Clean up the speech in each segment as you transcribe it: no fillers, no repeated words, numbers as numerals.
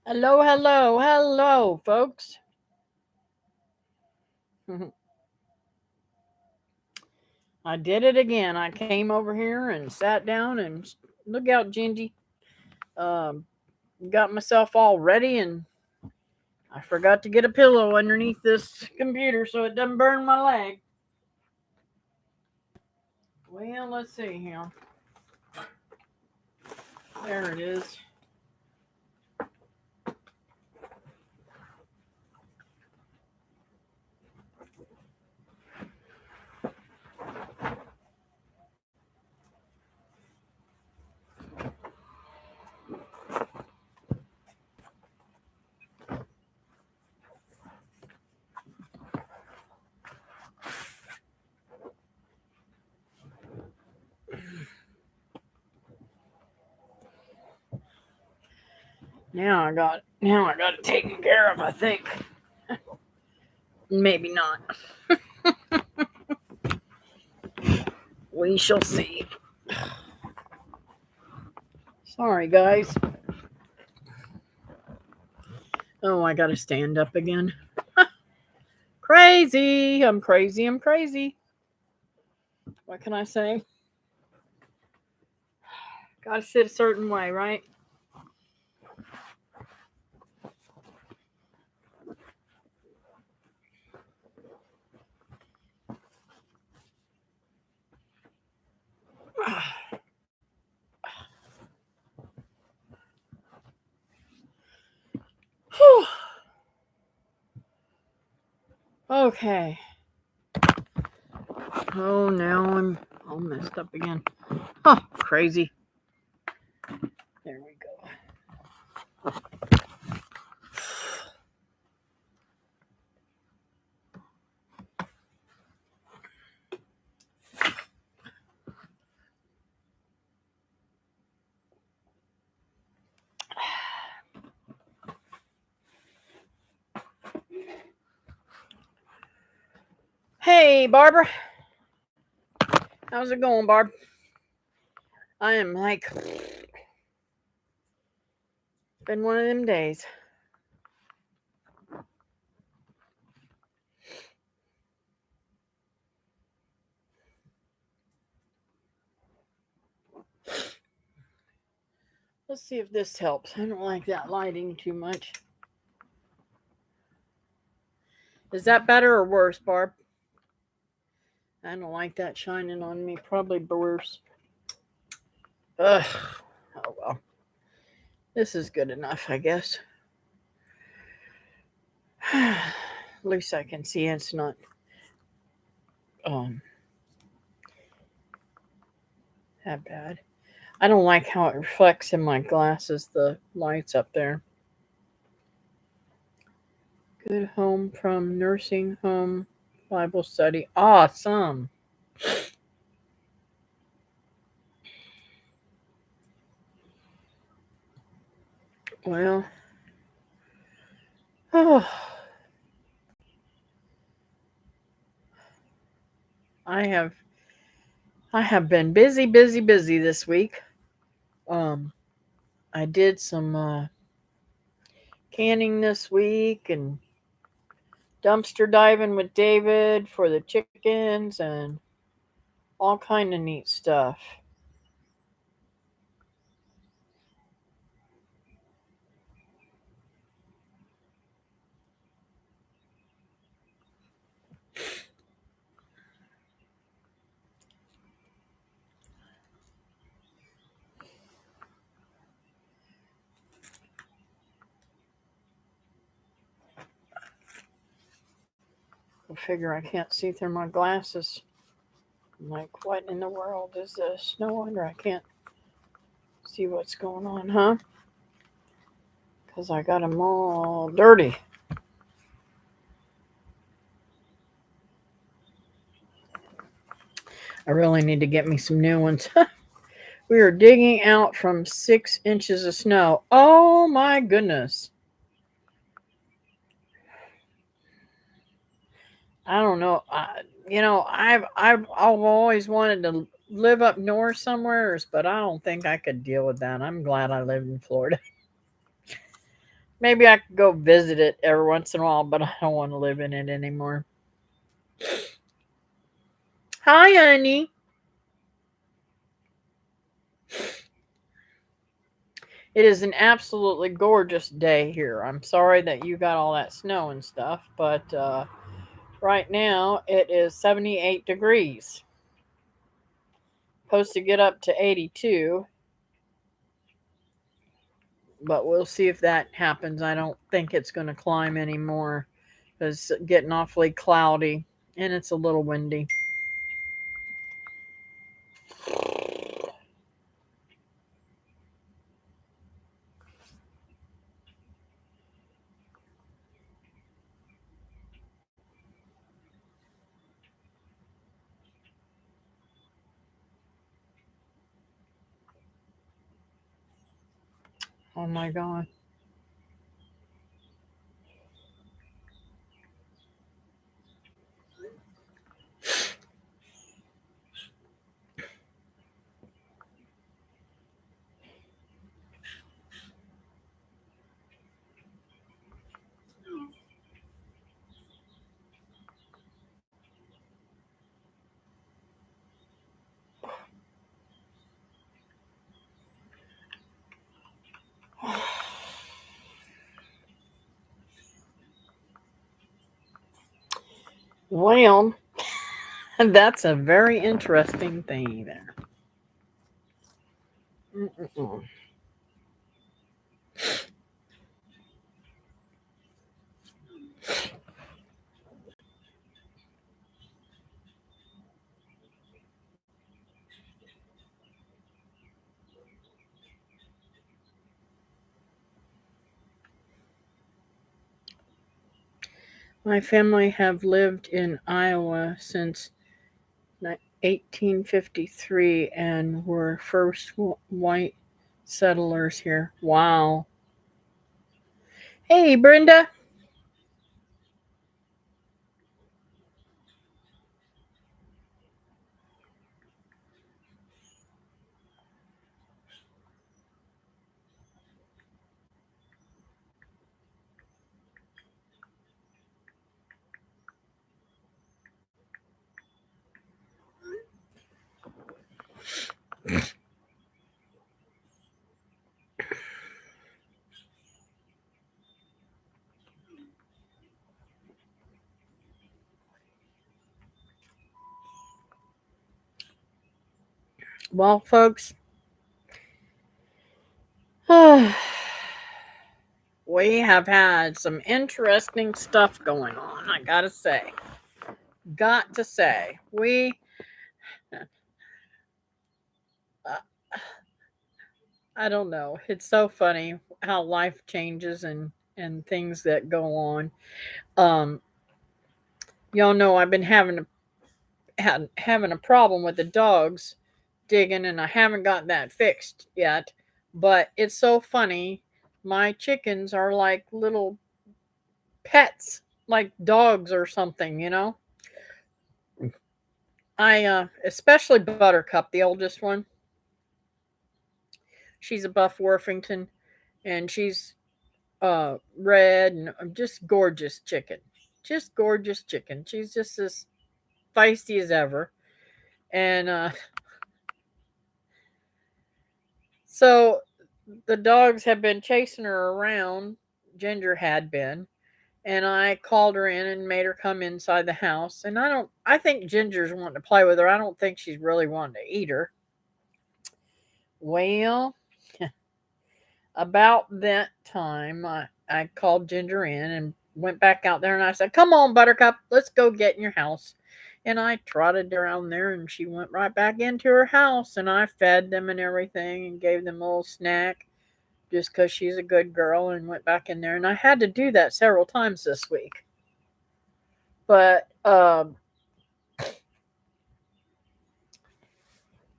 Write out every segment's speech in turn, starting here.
Hello, hello, hello, folks. I did it again. I came over here and sat down and look out, Gingy. Um, got myself all ready and I forgot to get a pillow underneath this computer so it doesn't burn my leg. Well, let's see here. There it is. Now I got it taken care of, I think. Maybe not. We shall see. Sorry, guys. Oh, I gotta stand up again. Crazy. I'm crazy. I'm crazy. What can I say? Gotta sit a certain way, right? Okay. Oh, now I'm all messed up again. Oh, crazy. There we go. Hey, Barbara. How's it going, Barb? I am like, been one of them days. Let's see if this helps. I don't like that lighting too much. Is that better or worse, Barb? I don't like that shining on me. Probably worse. Ugh. Oh well. This is good enough, I guess. At least I can see it's not um that bad. I don't like how it reflects in my glasses, the lights up there. Good home from nursing home Bible study. Awesome. Well, oh, I have I have been busy, busy, busy this week. Um, I did some canning this week and dumpster diving with David for the chickens and all kind of neat stuff. I figure I can't see through my glasses. I'm like, what in the world is this? No wonder I can't see what's going on, huh? Because I got them all dirty. I really need to get me some new ones. We are digging out from 6 inches of snow. Oh my goodness. I don't know. I've always wanted to live up north somewhere, but I don't think I could deal with that. I'm glad I live in Florida. Maybe I could go visit it every once in a while, but I don't want to live in it anymore. Hi, honey. It is an absolutely gorgeous day here. I'm sorry that you got all that snow and stuff, but right now it is 78 degrees. Supposed to get up to 82, but we'll see if that happens. I don't think it's going to climb anymore because it's getting awfully cloudy and it's a little windy. Oh my God. Well, that's a very interesting thing there. Mm-mm-mm. My family have lived in Iowa since 1853 and were first white settlers here. Wow. Hey, Brenda. Well, folks, we have had some interesting stuff going on, I gotta say. Got to say. Uh, I don't know. It's so funny how life changes and things that go on. Um, y'all know I've been having a problem with the dogs digging, and I haven't got that fixed yet. But it's so funny. My chickens are like little pets, like dogs or something, you know? I especially Buttercup, the oldest one. She's a buff Worthington, and she's red and just gorgeous chicken. Just gorgeous chicken. She's just as feisty as ever. And so the dogs have been chasing her around. Ginger had been. And I called her in and made her come inside the house. And I think Ginger's wanting to play with her. I don't think she's really wanting to eat her. Well, about that time, I called Ginger in and went back out there and I said, "Come on, Buttercup, let's go get in your house." And I trotted around there and she went right back into her house and I fed them and everything and gave them a little snack just because she's a good girl and went back in there. And I had to do that several times this week. But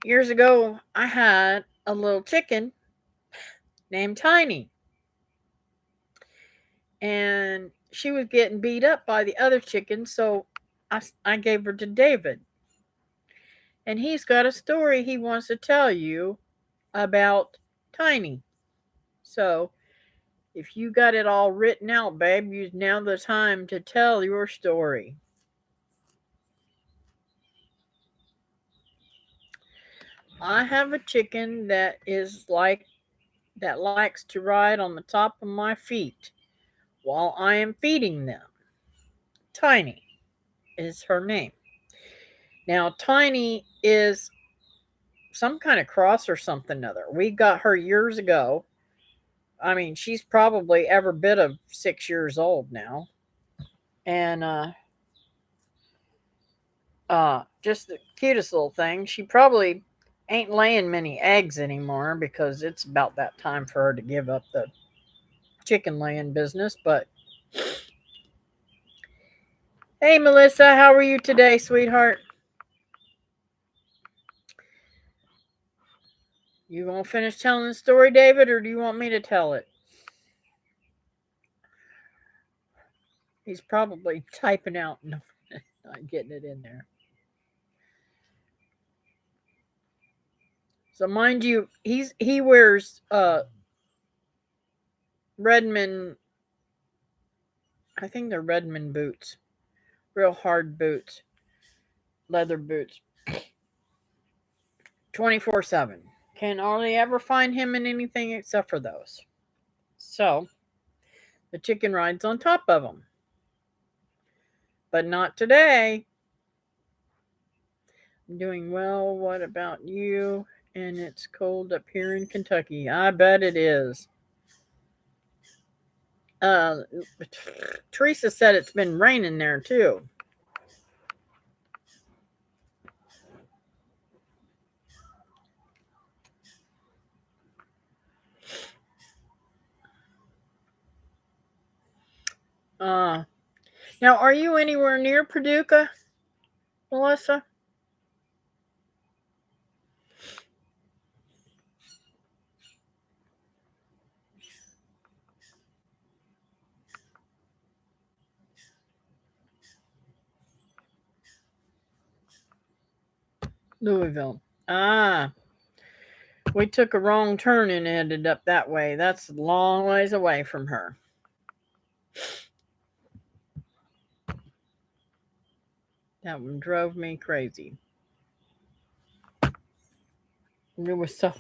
years ago, I had a little chicken named Tiny. And she was getting beat up by the other chickens. So I gave her to David. And he's got a story he wants to tell you about Tiny. So If you got it all written out, babe, use now the time to tell your story. I have a chicken that likes to ride on the top of my feet while I am feeding them. Tiny is her name. Now, Tiny is some kind of cross or something other. We got her years ago. I mean, she's probably every bit of 6 years old now. And just the cutest little thing. She probably ain't laying many eggs anymore because it's about that time for her to give up the chicken laying business. But hey, Melissa, how are you today, sweetheart? You gonna finish telling the story, David, or do you want me to tell it? He's probably typing out, no, not getting it in there. So mind you, he wears Redmond. I think they're Redmond boots, real hard boots, leather boots, 24/7. Can hardly ever find him in anything except for those. So the chicken rides on top of him, but not today. I'm doing well. What about you? And it's cold up here in Kentucky. I bet it is. Uh, Teresa said it's been raining there too. Uh, Now, are you anywhere near Paducah, Melissa? Louisville. Ah, we took a wrong turn and ended up that way. That's a long ways away from her. That one drove me crazy. It was so,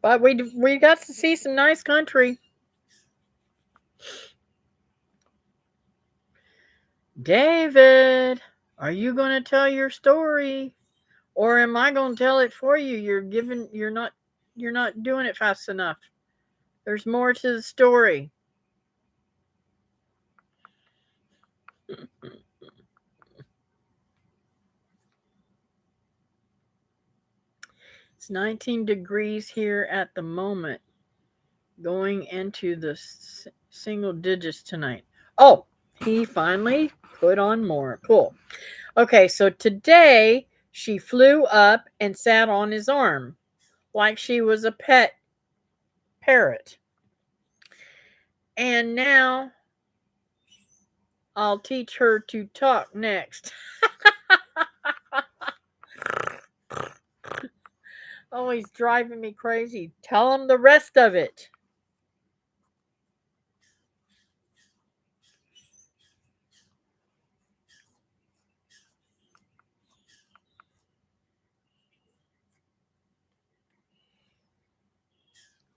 but we got to see some nice country. David, are you going to tell your story, or am I going to tell it for you? You're not doing it fast enough. There's more to the story. It's 19 degrees here at the moment, going into the single digits tonight. Oh, he finally put on more. Cool. Okay, so today she flew up and sat on his arm like she was a pet parrot. And now I'll teach her to talk next. Oh, he's driving me crazy. Tell him the rest of it.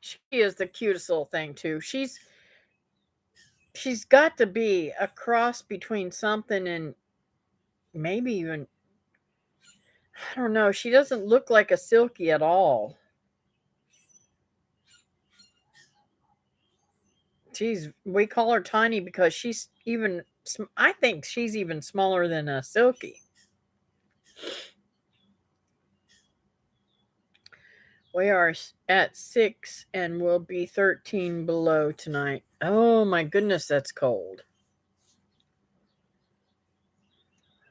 She is the cutest little thing too. She's got to be a cross between something and maybe even, I don't know. She doesn't look like a silky at all. We call her tiny because she's even, I think she's even smaller than a silky. We are at 6 and we'll be 13 below tonight. Oh my goodness, that's cold.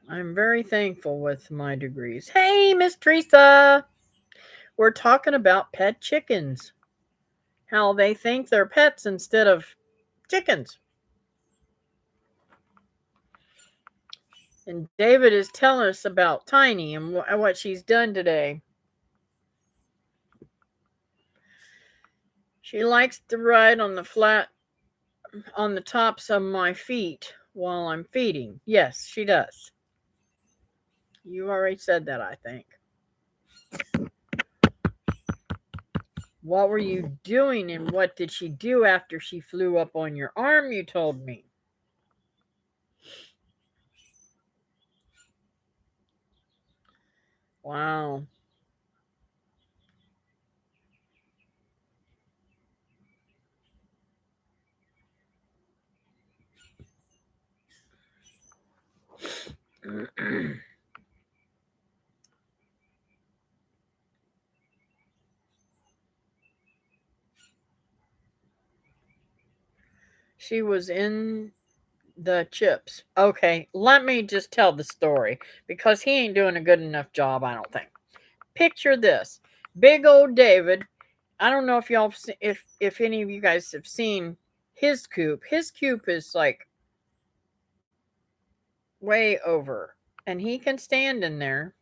I'm very thankful with my degrees. Hey, Miss Teresa. We're talking about pet chickens. How they think they're pets instead of chickens. And David is telling us about Tiny and what she's done today. She likes to ride on the flat on the tops of my feet while I'm feeding. Yes, she does. You already said that, I think. What were you doing and what did she do after she flew up on your arm? You told me. Wow. She was in the chips. Okay, let me just tell the story because he ain't doing a good enough job, I don't think. Picture this. Big old David. I don't know if y'all if any of you guys have seen his coop. His coop is like way over and he can stand in there.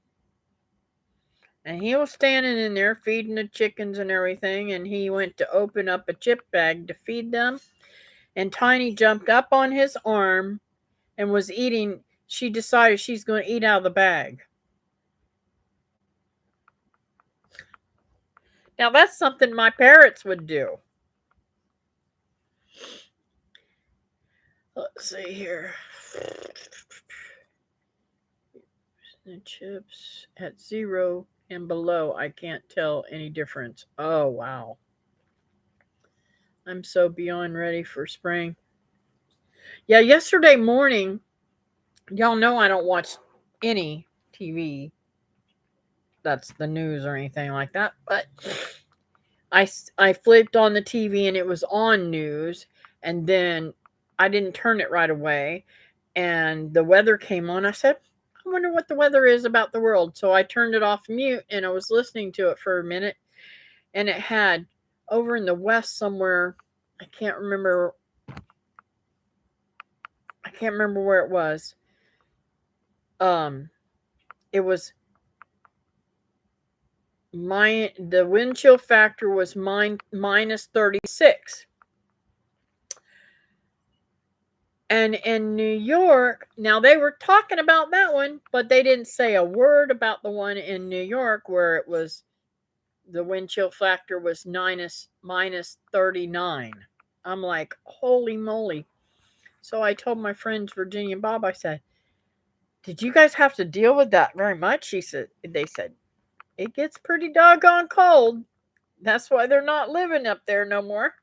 And he was standing in there feeding the chickens and everything and he went to open up a chip bag to feed them and Tiny jumped up on his arm and was eating. She decided she's going to eat out of the bag. Now that's something my parrots would do. Let's see here. The chips at 0 and below, I can't tell any difference. Oh, wow. I'm so beyond ready for spring. Yeah, yesterday morning, y'all know I don't watch any TV that's the news or anything like that, but I flipped on the TV and it was on news, and then I didn't turn it right away, and the weather came on. I said, I wonder what the weather is about the world. So I turned it off mute and I was listening to it for a minute, and it had over in the west somewhere, I can't remember where it was. It was the wind chill factor was minus 36. And in New York, now they were talking about that one, but they didn't say a word about the one in New York where it was the wind chill factor was minus 39. I'm like, holy moly. So I told my friends Virginia and Bob, I said, did you guys have to deal with that very much? They said, it gets pretty doggone cold. That's why they're not living up there no more.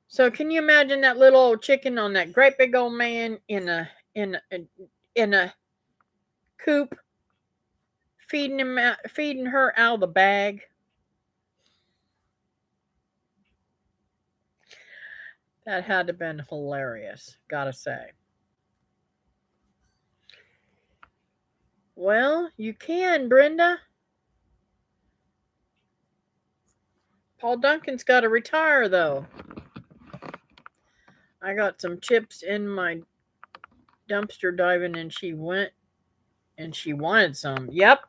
So can you imagine that little old chicken on that great big old man in a coop feeding her out of the bag? That had to have been hilarious, gotta say. Well, you can, Brenda. Paul Duncan's got to retire, though. I got some chips in my dumpster diving, and she went and she wanted some. Yep.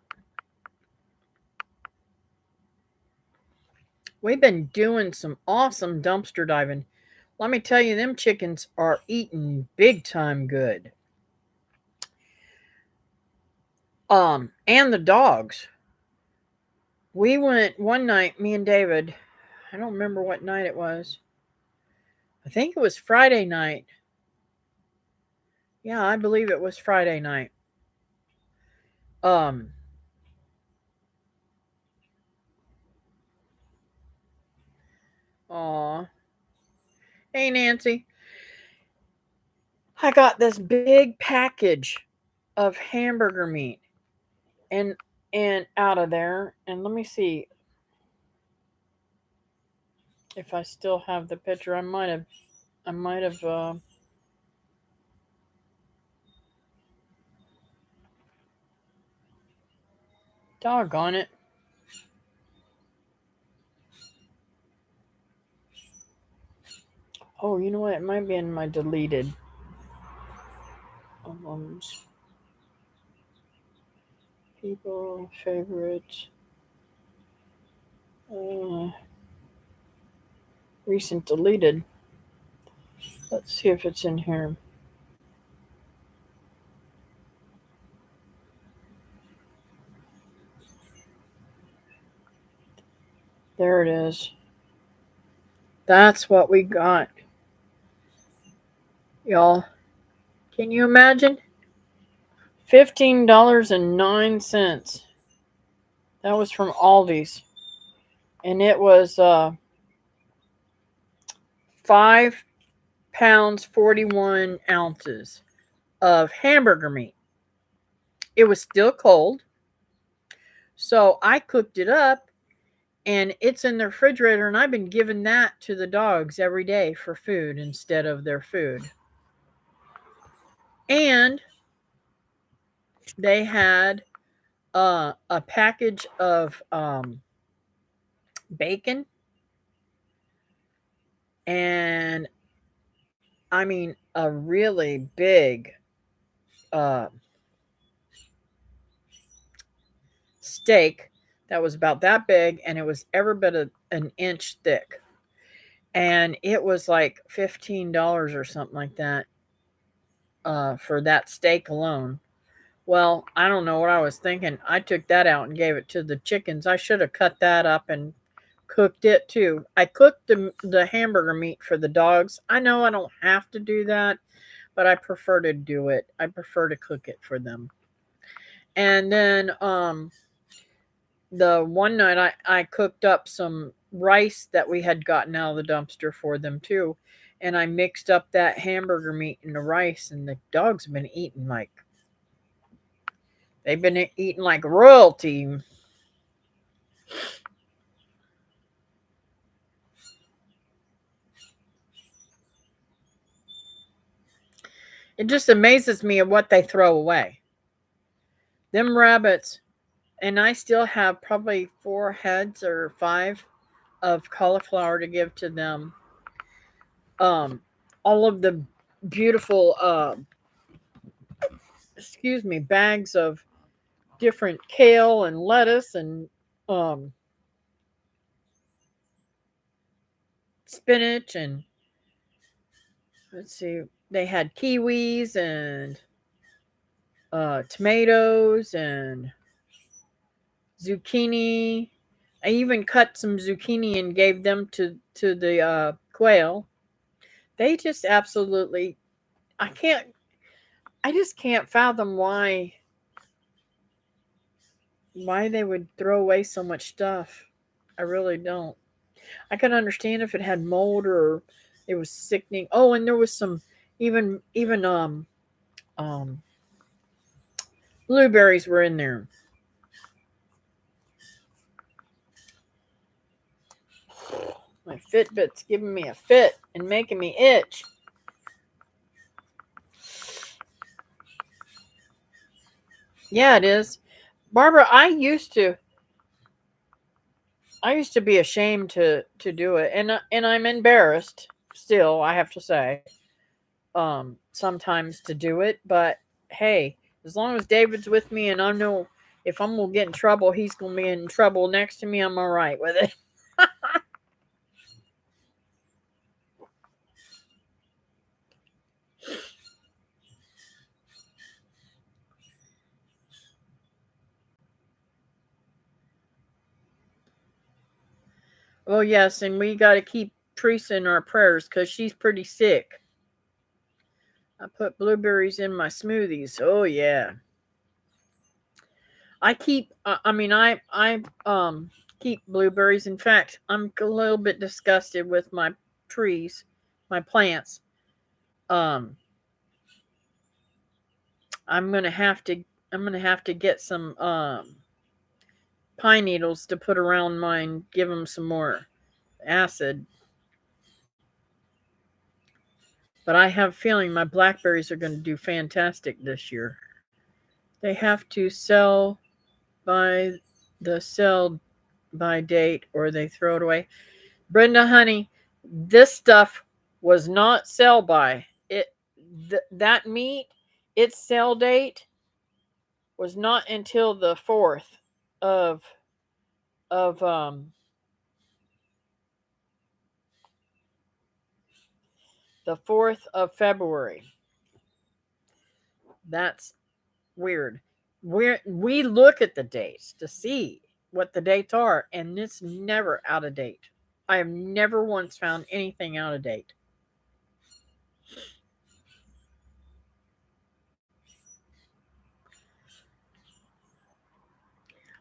We've been doing some awesome dumpster diving. Let me tell you, them chickens are eating big time good. And the dogs. We went one night, me and David. I don't remember what night it was. I think it was Friday night. Yeah, I believe it was Friday night. Um, aw. Hey, Nancy. I got this big package of hamburger meat and out of there. And let me see if I still have the picture. I might have doggone it. Oh, you know what? It might be in my deleted. People favorite. Uh, Recent deleted. Let's see if it's in here. There it is. That's what we got, y'all. Can you imagine? $15.09. That was from Aldi's, and it was 5 pounds 41 ounces of hamburger meat. It was still cold, so I cooked it up, and it's in the refrigerator. And I've been giving that to the dogs every day for food instead of their food. And they had a package of bacon, and I mean a really big uh, steak that was about that big, and it was every bit of an inch thick, and it was like $15 or something like that for that steak alone. Well, I don't know what I was thinking. I took that out and gave it to the chickens. I should have cut that up and cooked it too. I cooked the hamburger meat for the dogs. I know I don't have to do that, but I prefer to do it. I prefer to cook it for them. And then the one night I cooked up some rice that we had gotten out of the dumpster for them too. And I mixed up that hamburger meat in the rice, and the dogs have been eating like they've been eating like royalty. It just amazes me at what they throw away. Them rabbits, and I still have probably 4 heads or 5 of cauliflower to give to them. All of the beautiful, bags of different kale and lettuce and um, spinach, and let's see, they had kiwis and tomatoes and zucchini. I even cut some zucchini and gave them to the quail. They just absolutely, I can't, I just can't fathom why they would throw away so much stuff. I really don't. I could understand if it had mold or it was sickening. Oh, and there was some even um blueberries were in there. My Fitbit's giving me a fit and making me itch. Yeah, it is. Barbara, I used to be ashamed to do it, and I'm embarrassed still, I have to say. Sometimes to do it, but hey, as long as David's with me and I know if I'm gonna get in trouble, he's gonna be in trouble next to me, I'm all right with it. Oh yes, and we got to keep Teresa in our prayers because she's pretty sick. I put blueberries in my smoothies. Oh yeah, I keep. I keep blueberries. In fact, I'm a little bit disgusted with my trees, my plants. Um, I'm gonna have to. I'm gonna have to get some pine needles to put around mine. Give them some more acid. But I have a feeling my blackberries are going to do fantastic this year. They have to sell by the sell by date or they throw it away. Brenda, honey, this stuff was not sell by. That meat its sale date was not until the 4th of of the 4th of February. That's weird. We look at the dates to see what the dates are, and it's never out of date. I have never once found anything out of date.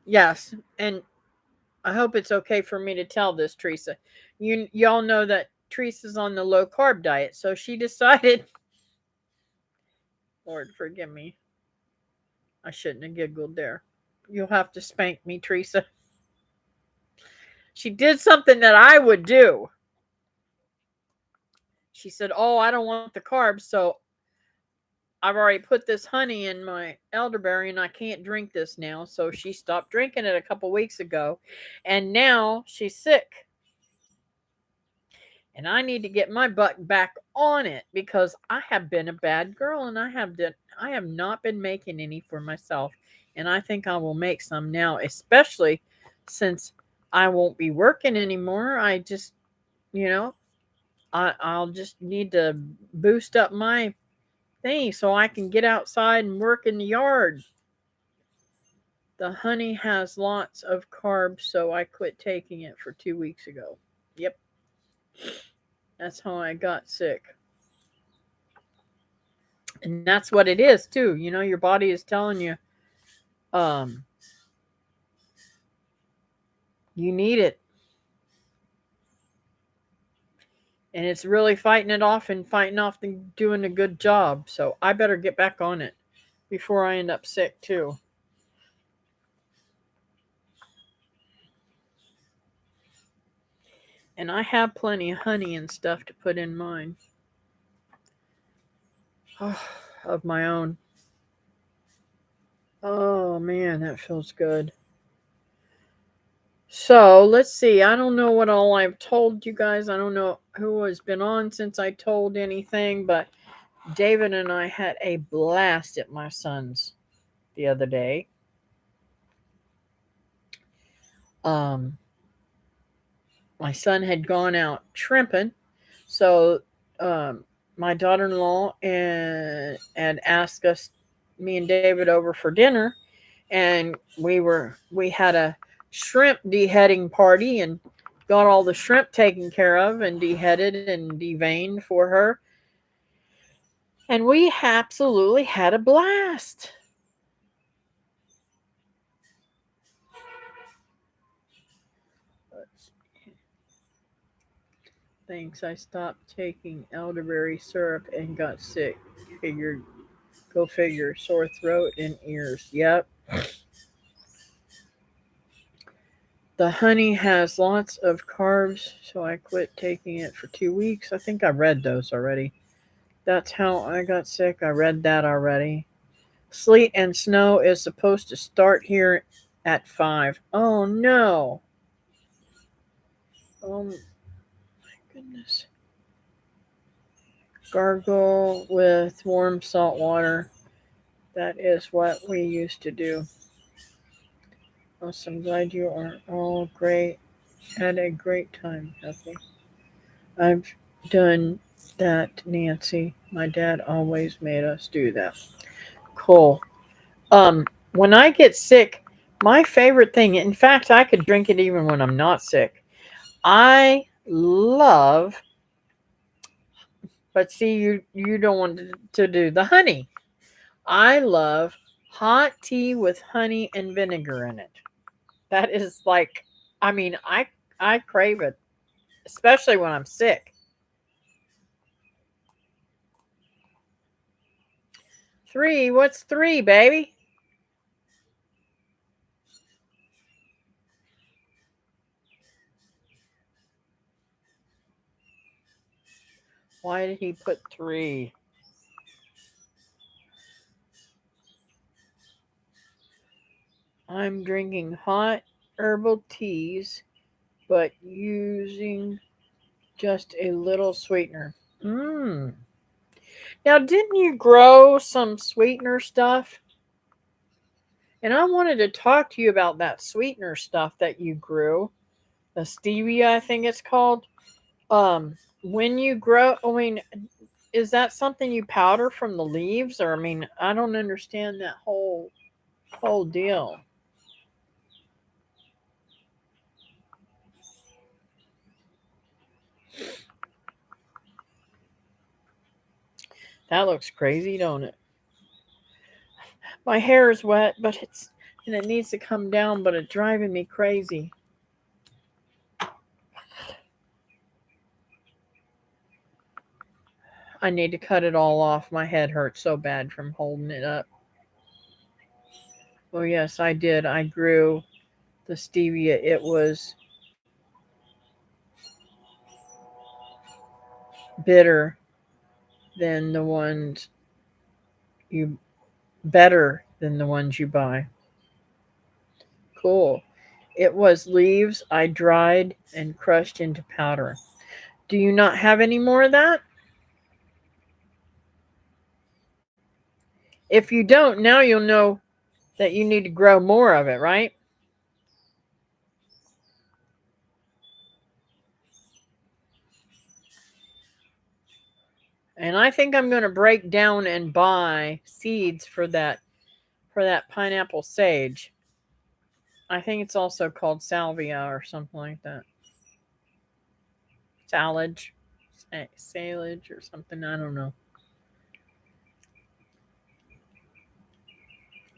Yes, and I hope it's okay for me to tell this, Teresa. Y'all know that Teresa's on the low carb diet, so she decided. Lord forgive me, I shouldn't have giggled there. You'll have to spank me, Teresa. She did something that I would do. She said, "Oh, I don't want the carbs, so I've already put this honey in my elderberry and I can't drink this now." So she stopped drinking it a couple weeks ago, and now she's sick. And I need to get my butt back on it because I have been a bad girl and I have not been making any for myself. And I think I will make some now, especially since I won't be working anymore. I just, you know, I'll just need to boost up my thing so I can get outside and work in the yard. The honey has lots of carbs, so I quit taking it for 2 weeks ago. Yep, that's how I got sick. And that's what it is too. Your body is telling you um you need it, and it's really fighting it off and fighting off and doing a good job. So I better get back on it before I end up sick too. And I have plenty of honey and stuff to put in mine. Of my own. Oh man, that feels good. So let's see. I don't know what all I've told you guys. I don't know who has been on since I told anything, but David and I had a blast at my son's the other day. Um, my son had gone out shrimping, so um, my daughter-in-law and asked us, me and David, over for dinner, and we had a shrimp deheading party and got all the shrimp taken care of and deheaded and deveined for her, and we absolutely had a blast. Thanks. I stopped taking elderberry syrup and got sick. Figured, go figure. Sore throat and ears. Yep. The honey has lots of carbs, so I quit taking it for 2 weeks. I think I read those already. That's how I got sick. I read that already. Sleet and snow is supposed to start here at 5. Oh no. Oh my goodness. Gargle with warm salt water. That is what we used to do. I'm glad you are all great. Had a great time, Cathy. I've done that, Nancy. My dad always made us do that. Cool. When I get sick, my favorite thing, in fact, I could drink it even when I'm not sick. I love, but see, you don't want to do the honey. I love hot tea with honey and vinegar in it. That is like, I mean, I crave it, especially when I'm sick. 3, what's 3, baby? Why did he put 3? I'm drinking hot herbal teas, but using just a little sweetener. Mmm. Now, didn't you grow some sweetener stuff? And I wanted to talk to you about that sweetener stuff that you grew. The stevia, I think it's called. When you grow, I mean, is that something you powder from the leaves? Or, I mean, I don't understand that whole deal. That looks crazy, don't it? My hair is wet, but it needs to come down, but it's driving me crazy. I need to cut it all off. My head hurts so bad from holding it up. Oh yes, I did. I grew the stevia. It was bitter than the ones you better than the ones you buy. Cool. It was leaves I dried and crushed into powder. Do you not have any more of that? If you don't, now you'll know that you need to grow more of it, right? And I think I'm going to break down and buy seeds for that pineapple sage. I think it's also called salvia or something like that. Salage, salage or something. I don't know.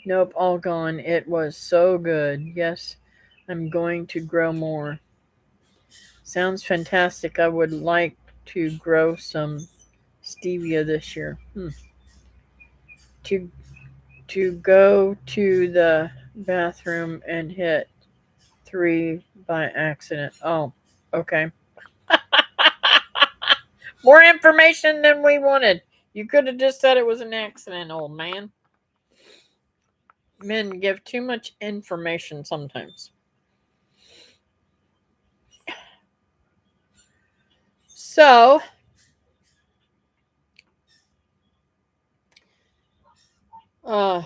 Nope, all gone. It was so good. Yes, I'm going to grow more. Sounds fantastic. I would like to grow some stevia this year. To go to the bathroom and hit three by accident. Oh, okay. More information than we wanted. You could have just said it was an accident, old man. Men give too much information sometimes. So, uh,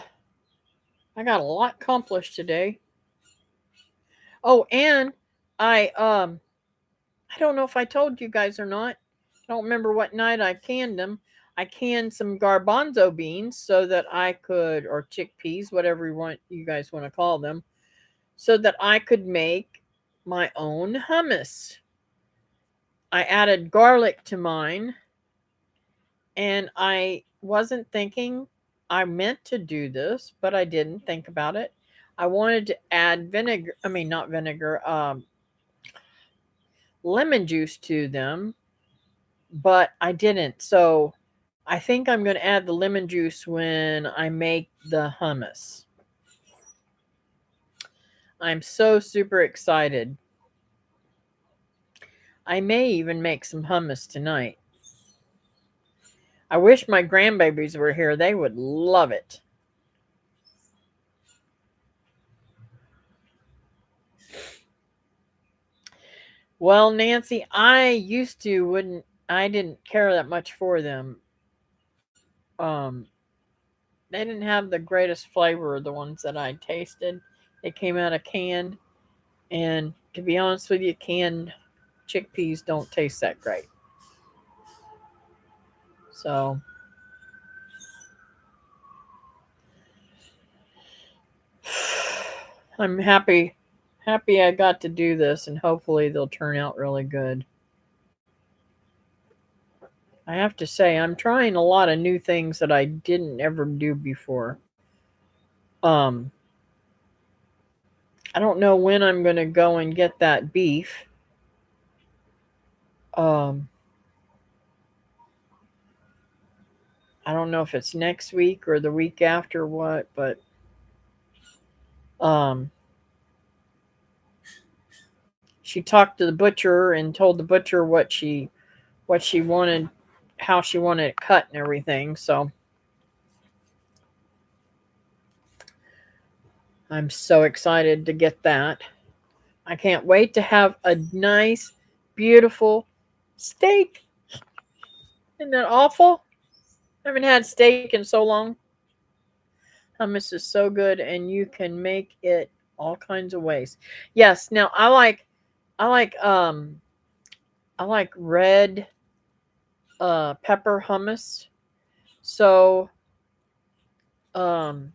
I got a lot accomplished today. Oh, and I don't know if I told you guys or not. I don't remember what night I canned them. I canned some garbanzo beans so that I could, or chickpeas, whatever you guys want to call them, so that I could make my own hummus. I added garlic to mine, and I wasn't thinking I meant to do this, but I didn't think about it. I wanted to add vinegar, I mean, not vinegar, lemon juice to them, but I didn't. So I think I'm going to add the lemon juice when I make the hummus. I'm so super excited. I may even make some hummus tonight. I wish my grandbabies were here. They would love it. Well, Nancy, I didn't care that much for them. Um, they didn't have the greatest flavor, the ones that I tasted. They came out of can, and to be honest with you, canned chickpeas don't taste that great. So I'm happy I got to do this, and hopefully they'll turn out really good. I have to say, I'm trying a lot of new things that I didn't ever do before. Um, I don't know when I'm going to go and get that beef. Um, I don't know if it's next week or the week after what, but um, she talked to the butcher and told the butcher what she wanted, how she wanted it cut and everything. So I'm so excited to get that. I can't wait to have a nice, beautiful steak. Isn't that awful? I haven't had steak in so long. Hummus is so good, and you can make it all kinds of ways. Yes. Now I like I like red pepper hummus. So um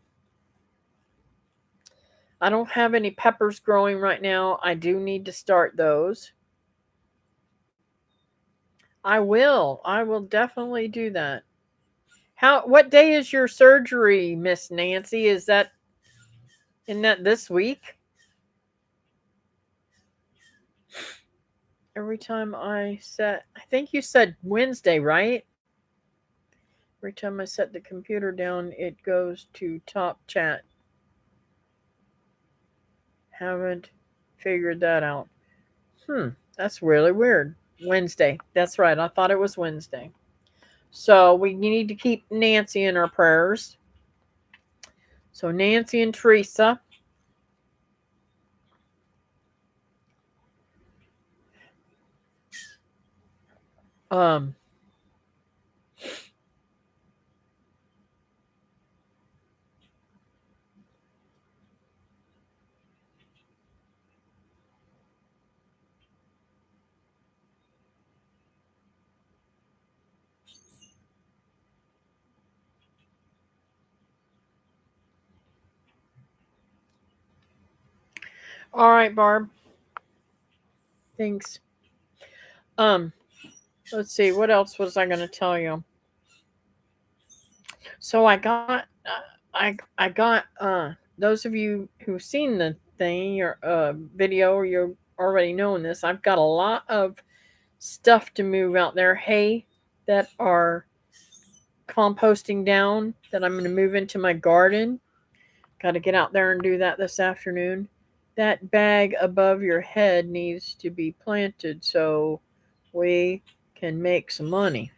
I don't have any peppers growing right now. I do need to start those. I will. I will definitely do that. What day is your surgery, Miss Nancy? Is that in that this week? Every time I think you said Wednesday, right? Every time I set the computer down, it goes to top chat. Haven't figured that out. Hmm, that's really weird. Wednesday. That's right. I thought it was Wednesday. So we need to keep Nancy in our prayers. So Nancy and Teresa. Um, all right, Barb. Thanks. Um, let's see. What else was I going to tell you? So I got those of you who've seen the thing or video or you're already knowing this. I've got a lot of stuff to move out there. Hay that are composting down that I'm going to move into my garden. Got to get out there and do that this afternoon. That bag above your head needs to be planted so we can make some money.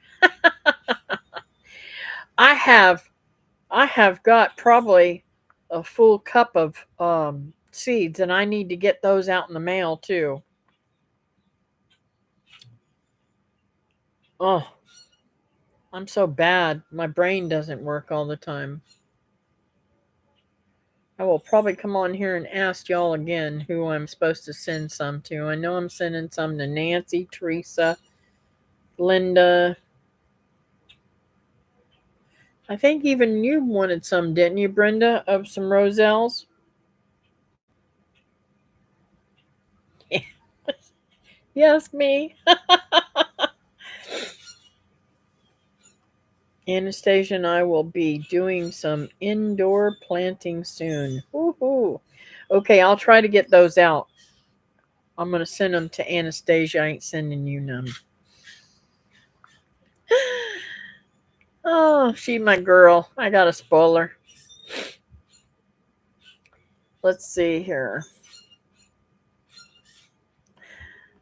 I have I have got probably a full cup of seeds, and I need to get those out in the mail too. Oh, I'm so bad. My brain doesn't work all the time. I will probably come on here and ask y'all again who I'm supposed to send some to. I know I'm sending some to Nancy, Teresa, Linda. I think even you wanted some, didn't you, Brenda, of some Roselles? Yes, me. Anastasia and I will be doing some indoor planting soon. Woohoo. Okay, I'll try to get those out. I'm going to send them to Anastasia. I ain't sending you none. Oh, she my girl. I got to spoil her. Let's see here.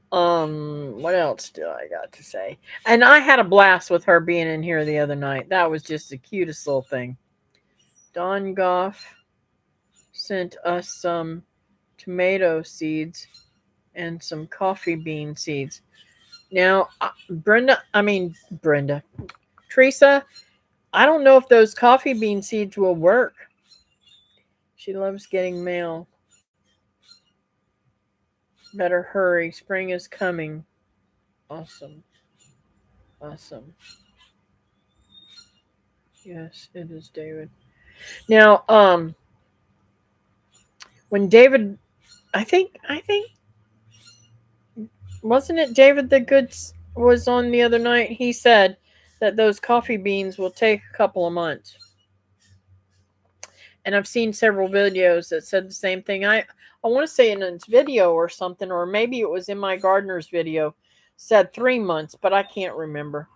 What else do I got to say? And I had a blast with her being in here the other night. That was just the cutest little thing. Don Goff sent us some tomato seeds and some coffee bean seeds. Now, Brenda, Teresa, I don't know if those coffee bean seeds will work. She loves getting mail. Better hurry. Spring is coming. Awesome. Awesome. Yes, it is David. Now, when David, I think, wasn't it David the Goods was on the other night? He said that those coffee beans will take a couple of months. And I've seen several videos that said the same thing. I want to say in its video or something, or maybe it was in my gardener's video, said 3 months, but I can't remember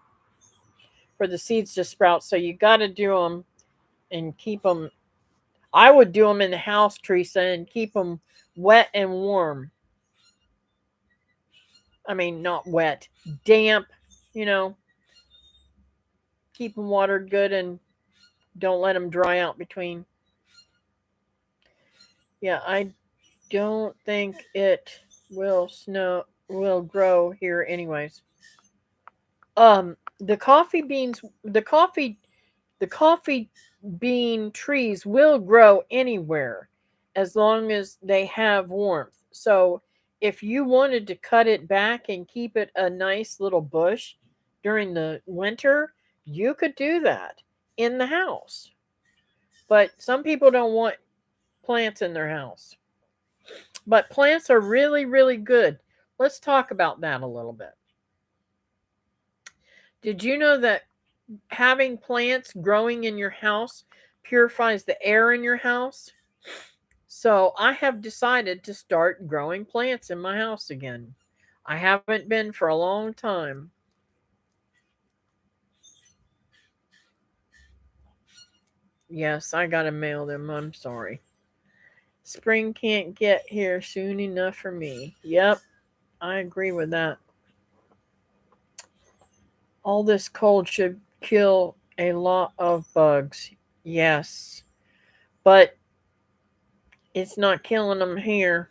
for the seeds to sprout. So you got to do them and keep them. I would do them in the house, Teresa, and keep them wet and warm. I mean, not wet, damp. You know, keep them watered good and don't let them dry out between. Yeah, I don't think it will grow here anyways. The coffee beans, the coffee the coffee bean trees will grow anywhere as long as they have warmth. So if you wanted to cut it back and keep it a nice little bush during the winter, you could do that in the house. But some people don't want plants in their house. But plants are really, really good. Let's talk about that a little bit. Did you know that having plants growing in your house purifies the air in your house? So I have decided to start growing plants in my house again. I haven't been for a long time. Yes, I gotta mail them. I'm sorry. Spring can't get here soon enough for me. Yep, I agree with that. All this cold should kill a lot of bugs. Yes, but it's not killing them here.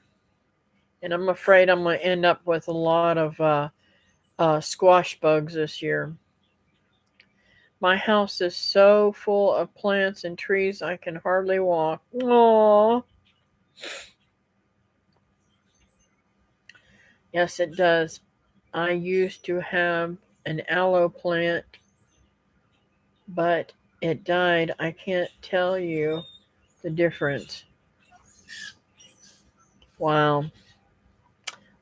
And I'm afraid I'm going to end up with a lot of squash bugs this year. My house is so full of plants and trees I can hardly walk. Aww. Yes, it does. I used to have an aloe plant, but it died. I can't tell you the difference. Wow.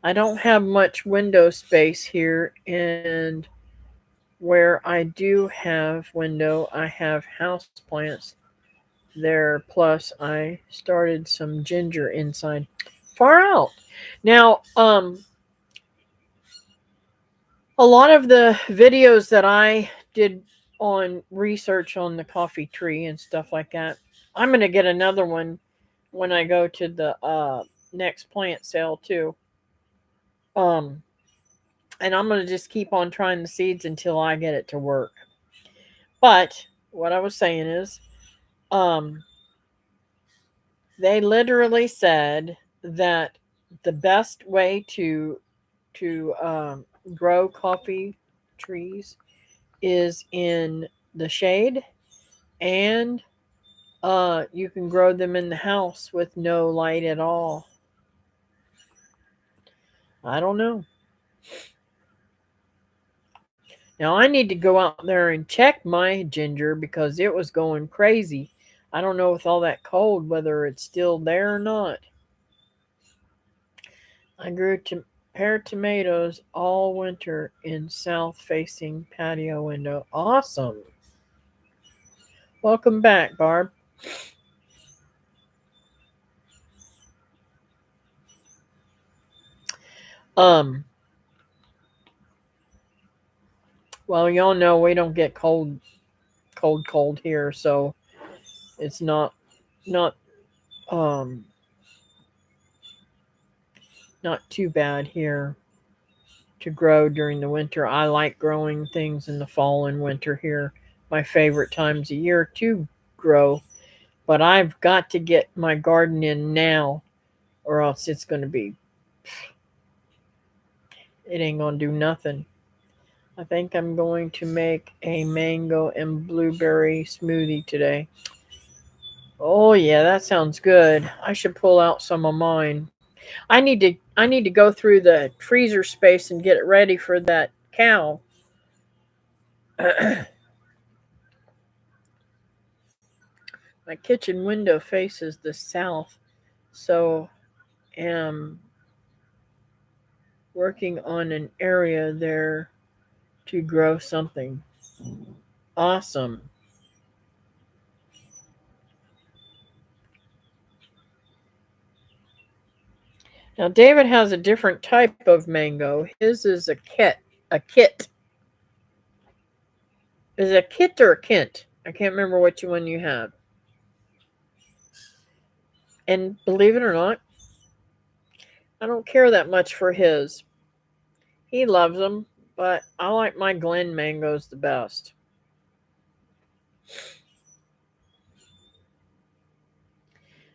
I don't have much window space here, and where I do have window, I have house plants there. Plus, I started some ginger inside. Far out. Now, a lot of the videos that I did on research on the coffee tree and stuff like that, I'm going to get another one when I go to the next plant sale too. Um, and I'm going to just keep on trying the seeds until I get it to work. But what I was saying is, um, they literally said that the best way to grow coffee trees is in the shade, and you can grow them in the house with no light at all. I don't know. Now I need to go out there and check my ginger because it was going crazy. I don't know with all that cold whether it's still there or not. I grew pear tomatoes all winter in south facing patio window. Awesome. Welcome back, Barb. Um, well, y'all know we don't get cold here, so it's not um not too bad here to grow during the winter. I like growing things in the fall and winter here. My favorite times of year to grow. But I've got to get my garden in now or else it ain't gonna do nothing. I think I'm going to make a mango and blueberry smoothie today. Oh yeah, that sounds good. I should pull out some of mine. I need to go through the freezer space and get it ready for that cow. My kitchen window faces the south, so am working on an area there to grow something. Awesome. Now David has a different type of mango. His is a kit. A kit. Is it a kit or a kint? I can't remember which one you have. And believe it or not, I don't care that much for his. He loves them, but I like my Glen mangoes the best.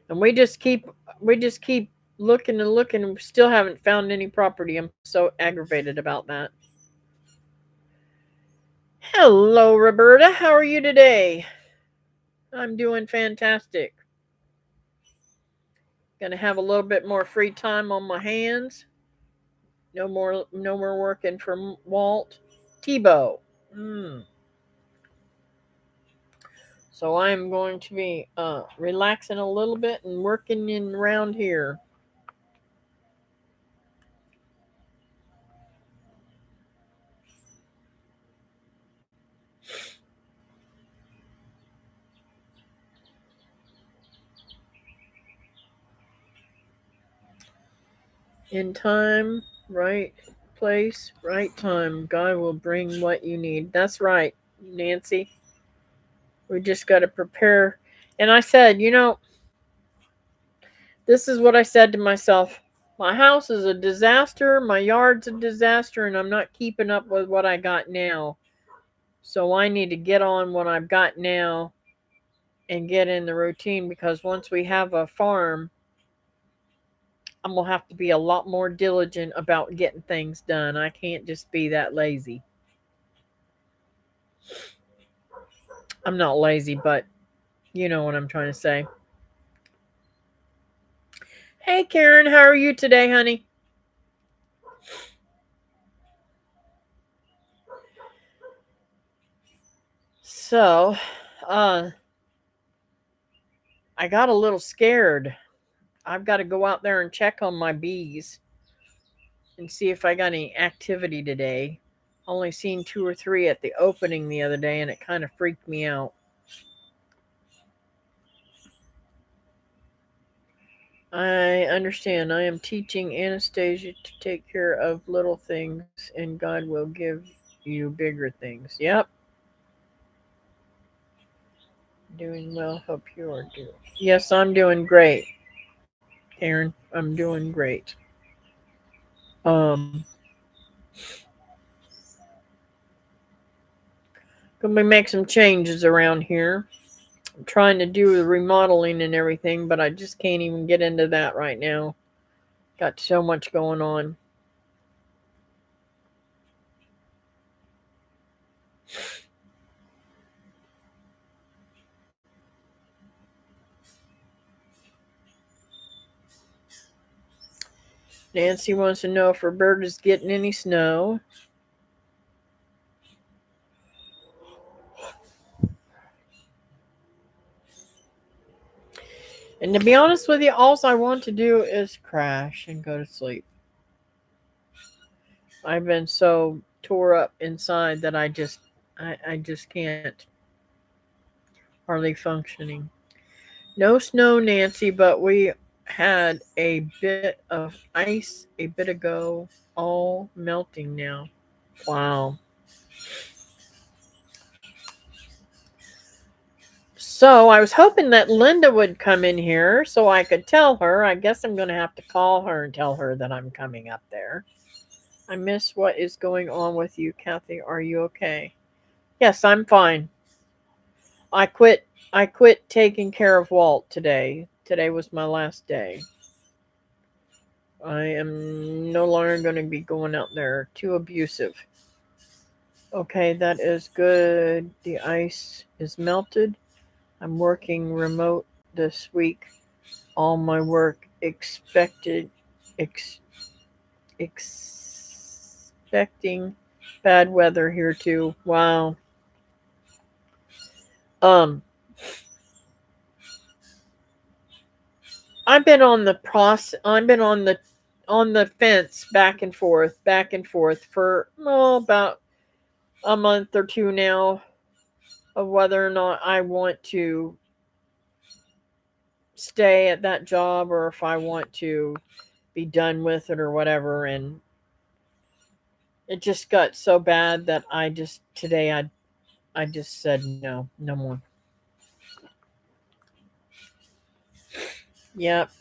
And we just keep looking and looking and we still haven't found any property. I'm so aggravated about that. Hello, Roberta. How are you today? I'm doing fantastic. Gonna have a little bit more free time on my hands. No more working for Walt. Tebow. Mm. So I'm going to be relaxing a little bit and working in around here. In time, right place, right time. God will bring what you need. That's right, Nancy. We just got to prepare. And I said, this is what I said to myself. My house is a disaster. My yard's a disaster. And I'm not keeping up with what I got now. So I need to get on what I've got now and get in the routine because once we have a farm, I'm going to have to be a lot more diligent about getting things done. I can't just be that lazy. I'm not lazy, but you know what I'm trying to say. Hey, Karen, how are you today, honey? So, uh, I got a little scared. I've got to go out there and check on my bees and see if I got any activity today. Only seen two or three at the opening the other day, and it kind of freaked me out. I understand. I am teaching Anastasia to take care of little things, and God will give you bigger things. Yep. Doing well. Hope you are doing. Yes, I'm doing great, Karen. I'm doing great. Um, gonna make some changes around here. I'm trying to do the remodeling and everything, but I just can't even get into that right now. Got so much going on. Nancy wants to know if Roberta's is getting any snow. And to be honest with you, all I want to do is crash and go to sleep. I've been so tore up inside that I just can't hardly functioning. No snow, Nancy, but we had a bit of ice a bit ago, all melting now. Wow. So I was hoping that Linda would come in here so I could tell her. I guess I'm going to have to call her and tell her that I'm coming up there. I miss what is going on with you, Cathy. Are you okay? Yes, I'm fine. I quit I quit taking care of Walt today. Today was my last day. I am no longer going to be going out there. Too abusive. Okay, that is good. The ice is melted. I'm working remote this week. All my work ex, expecting bad weather here too. Wow. Um I've been on the fence back and forth for about a month or two now of whether or not I want to stay at that job or if I want to be done with it or whatever. And it just got so bad that I just said no, no more. Yep.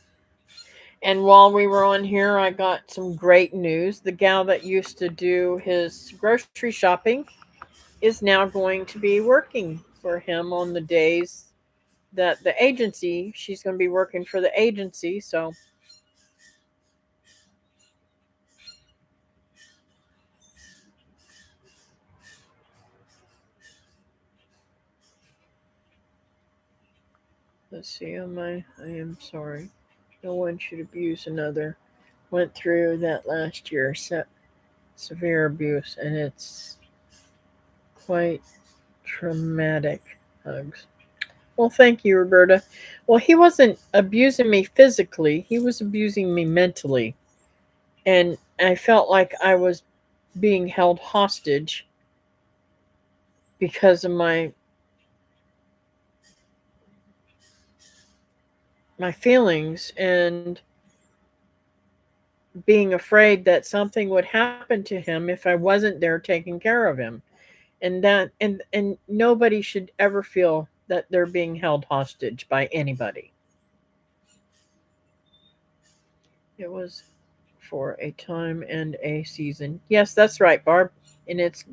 And while we were on here, I got some great news. The gal that used to do his grocery shopping is now going to be working for him on the days that she's going to be working for the agency. So, Let's see. I am sorry. No one should abuse another. Went through that last year. Severe abuse, and it's quite traumatic. Hugs. Well, thank you, Roberta. Well, he wasn't abusing me physically, he was abusing me mentally. And I felt like I was being held hostage because of my feelings and being afraid that something would happen to him if I wasn't there taking care of him. And nobody should ever feel that they're being held hostage by anybody. It was for a time and a season. Yes, that's right, Barb. And it's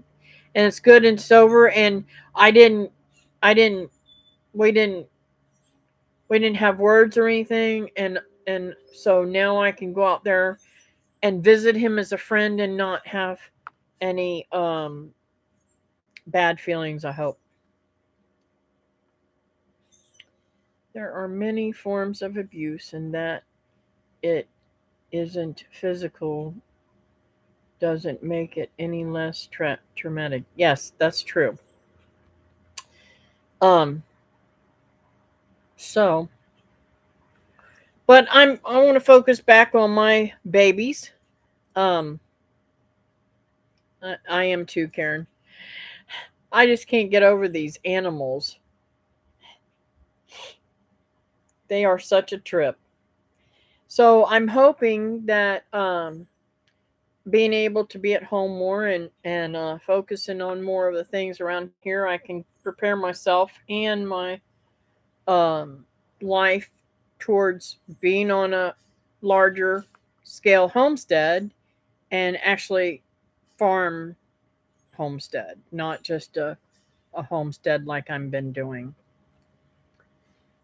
good and sober. And I didn't I didn't we didn't we didn't have words or anything. And so now I can go out there and visit him as a friend and not have any bad feelings, I hope. There are many forms of abuse, and that it isn't physical doesn't make it any less traumatic. Yes, that's true. Um, so, but I want to focus back on my babies. Um, I am too, Karen. I just can't get over these animals. They are such a trip. So I'm hoping that being able to be at home more and focusing on more of the things around here, I can prepare myself and my um, life towards being on a larger scale homestead and actually farm homestead, not just a homestead like I've been doing.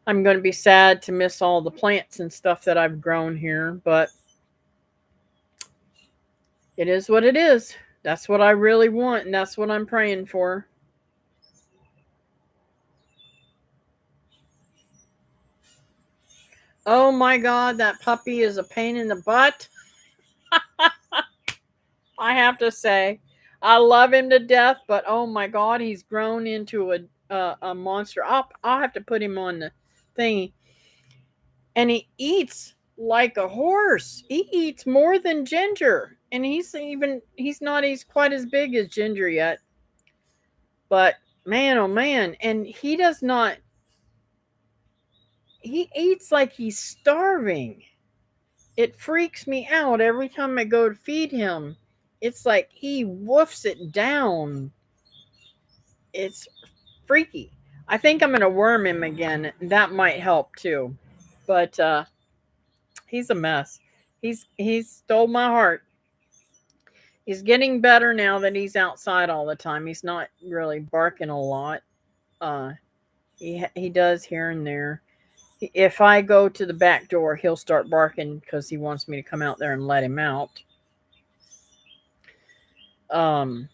I'm going to be sad to miss all the plants and stuff that I've grown here, but it is what it is. That's what I really want, and that's what I'm praying for. Oh my God, that puppy is a pain in the butt. I have to say, I love him to death, but oh my God, he's grown into a monster. I'll have to put him on the thingy, and he eats like a horse. He eats more than Ginger, and he's not he's quite as big as Ginger yet, but man, oh man, and he does not. He eats like he's starving. It freaks me out every time I go to feed him. It's like he woofs it down. It's freaky. I think I'm gonna worm him again. That might help too. But he's a mess. He's stole my heart. He's getting better now that he's outside all the time. He's not really barking a lot. Uh, he does here and there. If I go to the back door, he'll start barking because he wants me to come out there and let him out. Um,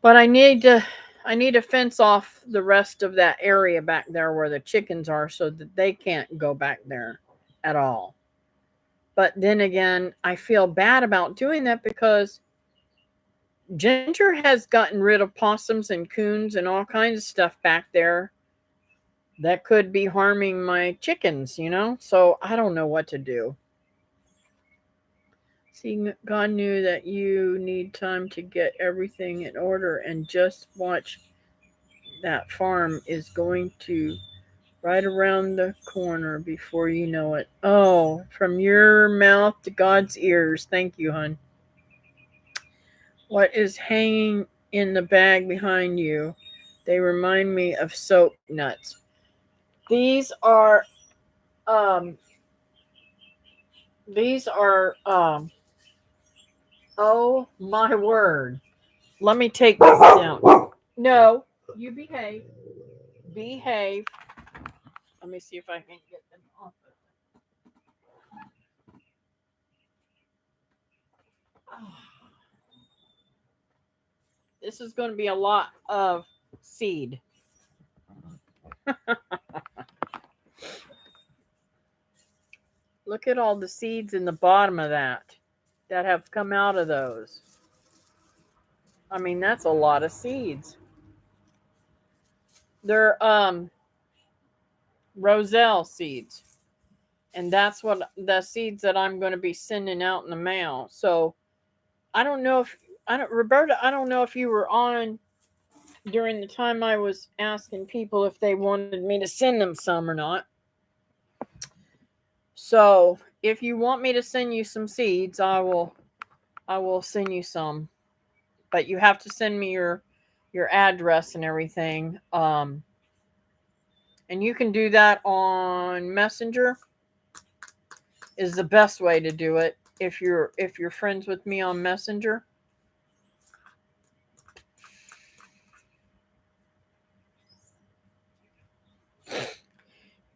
but I need to fence off the rest of that area back there where the chickens are so that they can't go back there at all. But then again, I feel bad about doing that because Ginger has gotten rid of possums and coons and all kinds of stuff back there that could be harming my chickens, you know? So I don't know what to do. See, God knew that you need time to get everything in order and just watch that farm is going to right around the corner before you know it. Oh, from your mouth to God's ears. Thank you, hon. What is hanging in the bag behind you? They remind me of soap nuts. These are um these are oh my word. Let me take this down. No, you behave. Behave. Let me see if I can get them off. Oh, this is going to be a lot of seed. Look at all the seeds in the bottom of that have come out of those. I mean, that's a lot of seeds. They're roselle seeds. And that's what the seeds that I'm going to be sending out in the mail. So I don't know if I don't Roberta, I don't know if you were on during the time I was asking people if they wanted me to send them some or not. So if you want me to send you some seeds, I will send you some. But you have to send me your address and everything. And you can do that on Messenger is the best way to do it if you're friends with me on Messenger.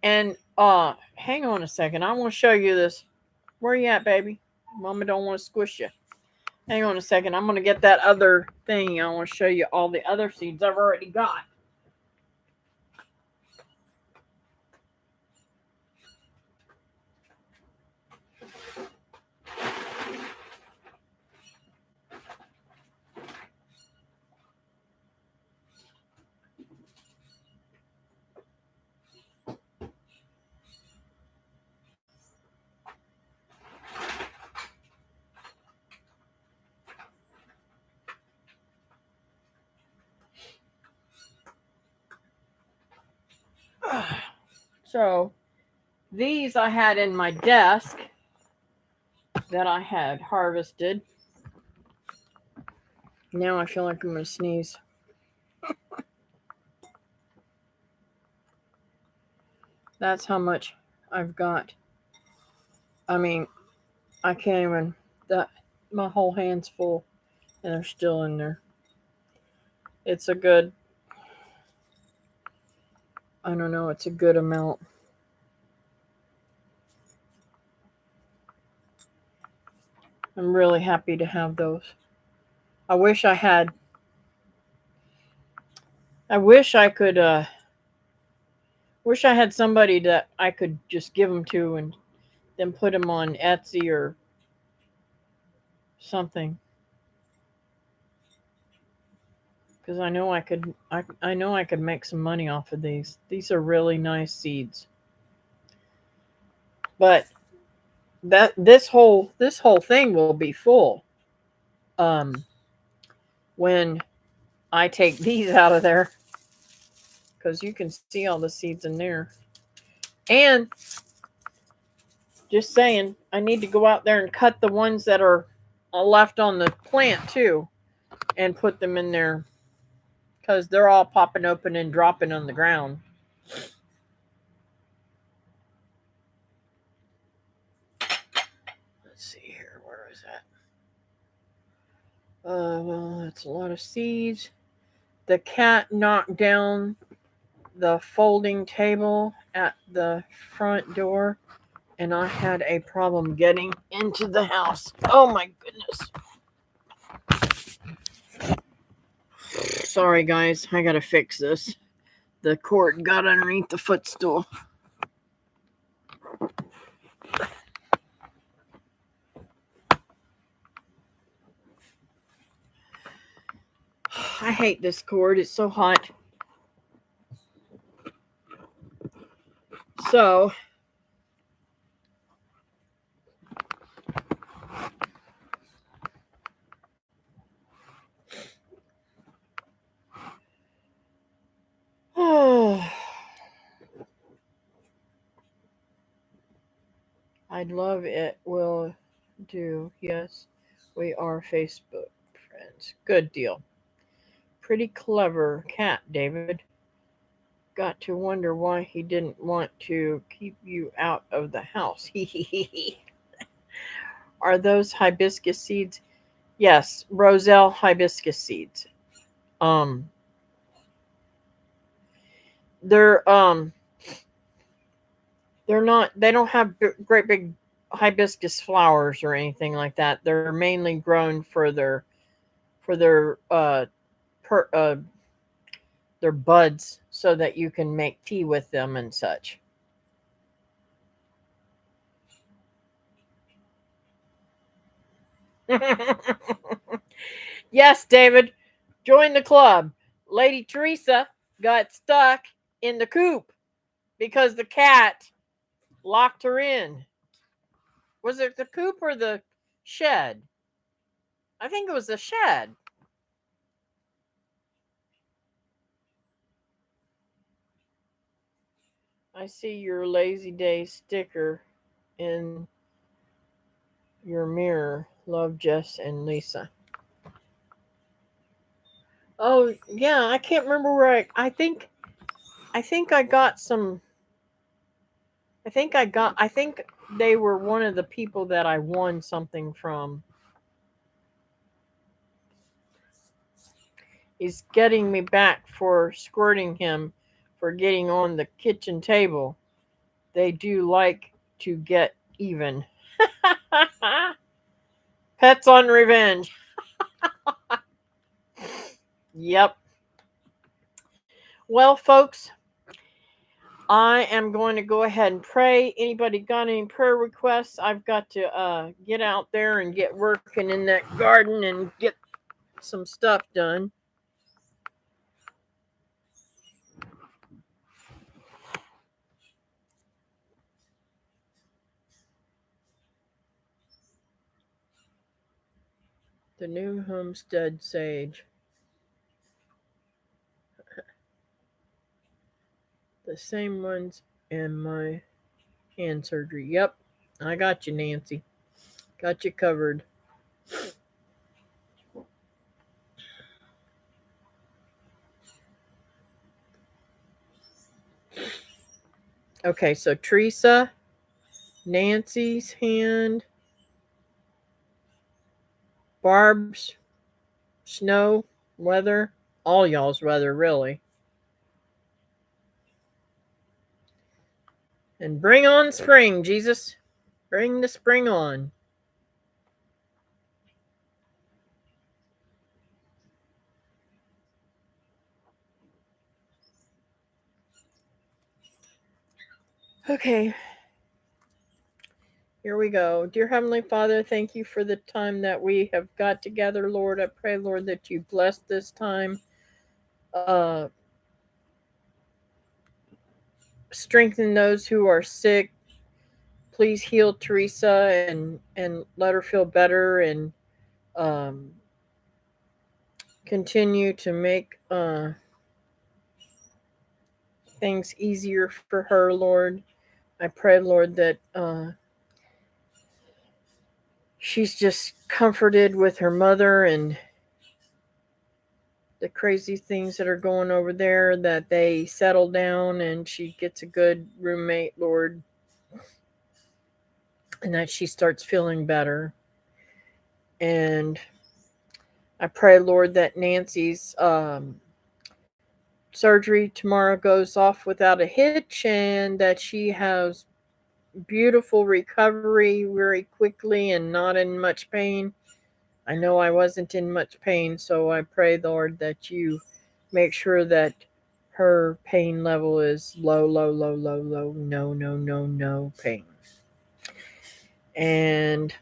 And hang on a second. I want to show you this. Where you at, baby? Mama don't want to squish you. Hang on a second. I'm gonna get that other thing. I want to show you all the other seeds I've already got. So these I had in my desk that I had harvested. Now I feel like I'm gonna sneeze. That's how much I've got. I mean, I can't even. That my whole hand's full, and they're still in there. It's a good. I don't know. It's a good amount. I'm really happy to have those. I wish I had. I wish I could. Wish I had somebody that I could just give them to and then put them on Etsy or something. Because I know I could. I know I could make some money off of these. These are really nice seeds. But that this whole thing will be full. Um, when I take these out of there, because you can see all the seeds in there. And just saying, I need to go out there and cut the ones that are left on the plant too, and put them in there because they're all popping open and dropping on the ground. Let's see here. Where is that? Well, that's a lot of seeds. The cat knocked down the folding table at the front door, and I had a problem getting into the house. Oh my goodness. Sorry, guys. I gotta fix this. The cord got underneath the footstool. I hate this cord. It's so hot. So, I'd love it. Will do. Yes, we are Facebook friends. Good deal. Pretty clever cat, David. Got to wonder why he didn't want to keep you out of the house. Are those hibiscus seeds? Yes, roselle hibiscus seeds. Um, they're they're not. They don't have great big hibiscus flowers or anything like that. They're mainly grown for their per, their buds so that you can make tea with them and such. Yes, David, join the club. Lady Teresa got stuck in the coop because the cat locked her in. Was it the coop or the shed? I think it was the shed. I see your lazy day sticker in your mirror. Love, Jess and Lisa. Oh yeah, I can't remember where I think I got some. I think they were one of the people that I won something from. He's getting me back for squirting him for getting on the kitchen table. They do like to get even. Pets on revenge. Yep. Well, folks, I am going to go ahead and pray. Anybody got any prayer requests? I've got to get out there and get working in that garden and get some stuff done. The new Homestead sage. The same ones in my hand surgery. Yep. I got you, Nancy. Got you covered. Okay, so Teresa, Nancy's hand, Barb's, snow, weather, all y'all's weather, really. And bring on spring, Jesus. Bring the spring on. Okay, here we go. Dear Heavenly Father, thank you for the time that we have got together, Lord. I pray, Lord, that you bless this time. Uh, Strengthen those who are sick. Please heal Teresa and let her feel better and um, continue to make things easier for her, Lord. I pray, Lord, that she's just comforted with her mother and the crazy things that are going over there, that they settle down and she gets a good roommate, Lord, and that she starts feeling better. And I pray, Lord, that Nancy's surgery tomorrow goes off without a hitch and that she has beautiful recovery very quickly and not in much pain. I know I wasn't in much pain, so I pray, Lord, that you make sure that her pain level is low, low, low, low, low, no, no, no, no pain. And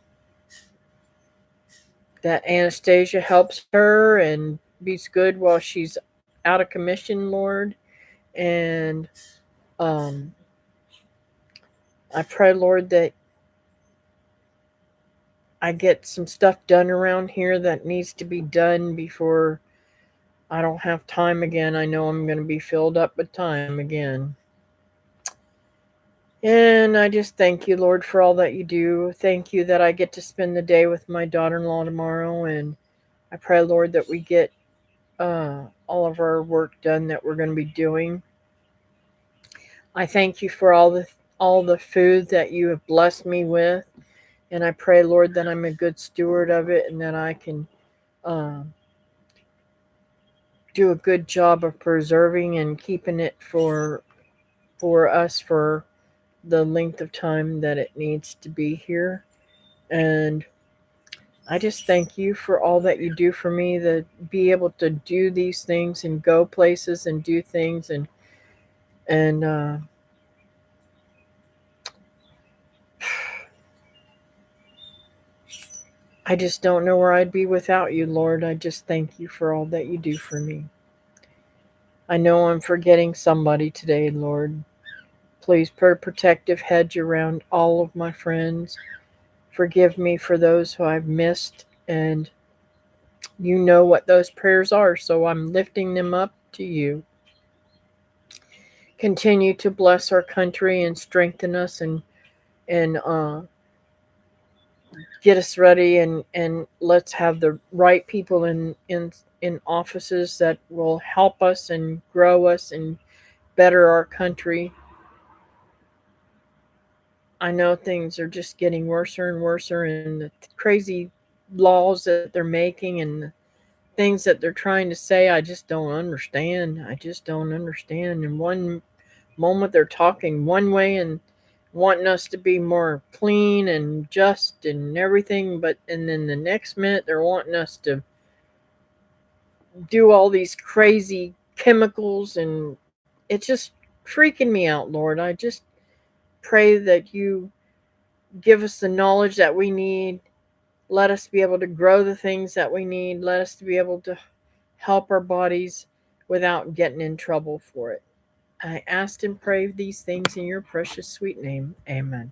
that Anastasia helps her and be's good while she's out of commission, Lord. And I pray, Lord, that I get some stuff done around here that needs to be done before I don't have time again. I know I'm going to be filled up with time again. And I just thank you, Lord, for all that you do. Thank you that I get to spend the day with my daughter-in-law tomorrow. And I pray, Lord, that we get all of our work done that we're going to be doing. I thank you for all the food that you have blessed me with. And I pray, Lord, that I'm a good steward of it and that I can do a good job of preserving and keeping it for us for the length of time that it needs to be here. And I just thank you for all that you do for me, to be able to do these things and go places and do things, and I just don't know where I'd be without you, Lord. I just thank you for all that you do for me. I know I'm forgetting somebody today, Lord. Please put a protective hedge around all of my friends. Forgive me for those who I've missed, and you know what those prayers are, so I'm lifting them up to you. Continue to bless our country and strengthen us, and get us ready, and let's have the right people in offices that will help us and grow us and better our country. I know things are just getting worse and worse, and the crazy laws that they're making and things that they're trying to say, I just don't understand. I just don't understand. In one moment, they're talking one way and wanting us to be more clean and just and everything, but and then the next minute, they're wanting us to do all these crazy chemicals, and it's just freaking me out, Lord. I just pray that you give us the knowledge that we need. Let us be able to grow the things that we need. Let us be able to help our bodies without getting in trouble for it. I asked and prayed these things in your precious sweet name. Amen.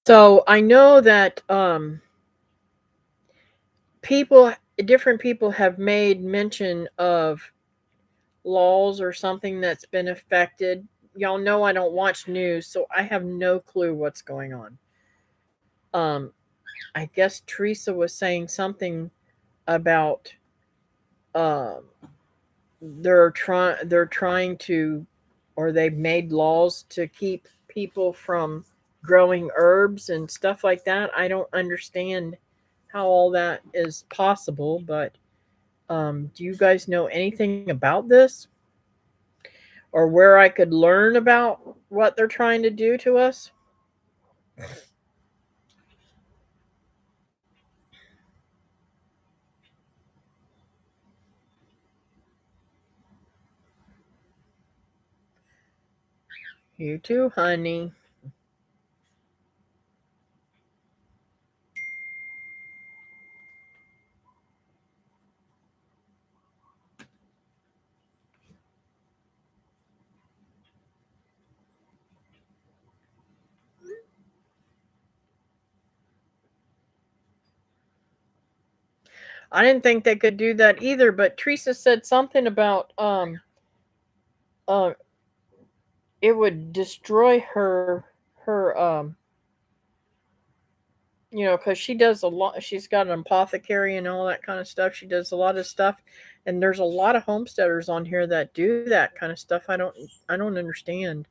So I know that people, different people have made mention of laws or something that's been affected. Y'all know I don't watch news, so I have no clue what's going on. Um, I guess Teresa was saying something about um they're trying to, or they've made laws to keep people from growing herbs and stuff like that. I don't understand how all that is possible, but do you guys know anything about this, or where I could learn about what they're trying to do to us? You too, honey. I didn't think they could do that either, but Teresa said something about uh it would destroy her because she does a lot. She's got an apothecary and all that kind of stuff. She does a lot of stuff, and there's a lot of homesteaders on here that do that kind of stuff. I don't understand.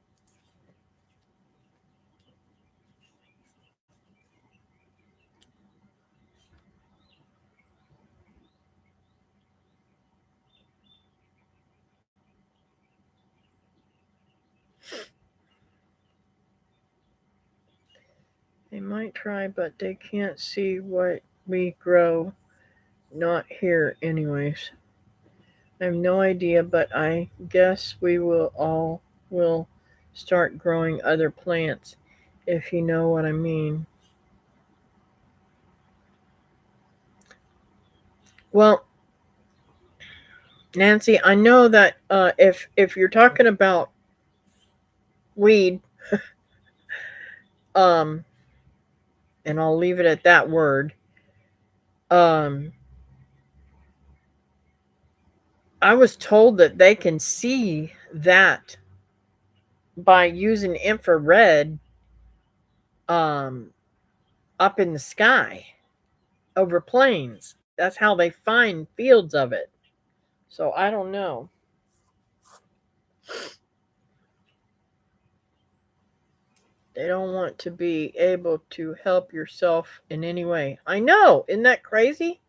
They might try, but they can't see what we grow. Not here, anyways. I have no idea, but I guess we will start growing other plants, if you know what I mean. Well, Nancy, I know that if you're talking about weed, um, and I'll leave it at that word. Um, I was told that they can see that by using infrared um, up in the sky over planes. That's how they find fields of it. So I don't know. They don't want to be able to help yourself in any way. I know. Isn't that crazy?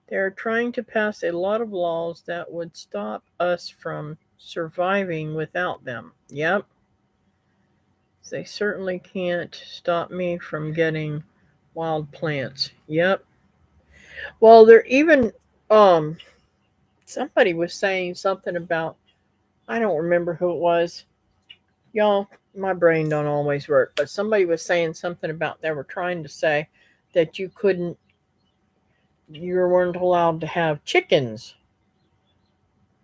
They're trying to pass a lot of laws that would stop us from surviving without them. Yep. They certainly can't stop me from getting wild plants. Yep. Well, they're even somebody was saying something about, I don't remember who it was. Y'all, my brain don't always work, but somebody was saying something about they were trying to say that you weren't allowed to have chickens,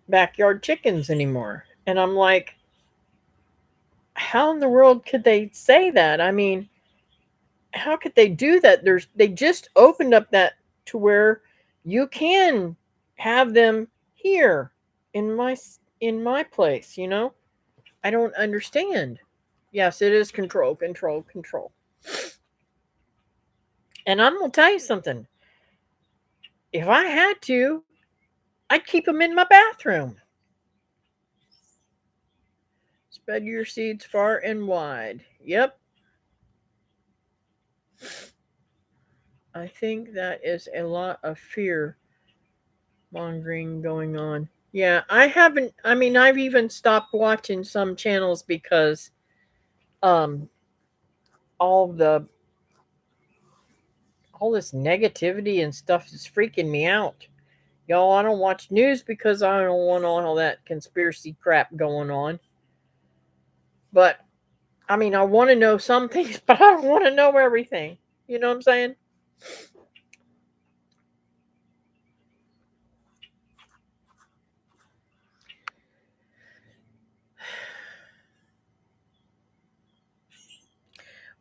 backyard chickens anymore. And I'm like, how in the world could they say that? I mean, how could they do that? They just opened up that to where you can have them here in my place, you know? I don't understand. Yes, it is control, control, control. And I'm going to tell you something. If I had to, I'd keep them in my bathroom. Spread your seeds far and wide. Yep. I think that is a lot of fear mongering going on. Yeah, I haven't, I mean, I've even stopped watching some channels because um all the all this negativity and stuff is freaking me out. Y'all, I don't watch news because I don't want all that conspiracy crap going on. But I mean, I want to know some things, but I don't want to know everything. You know what I'm saying?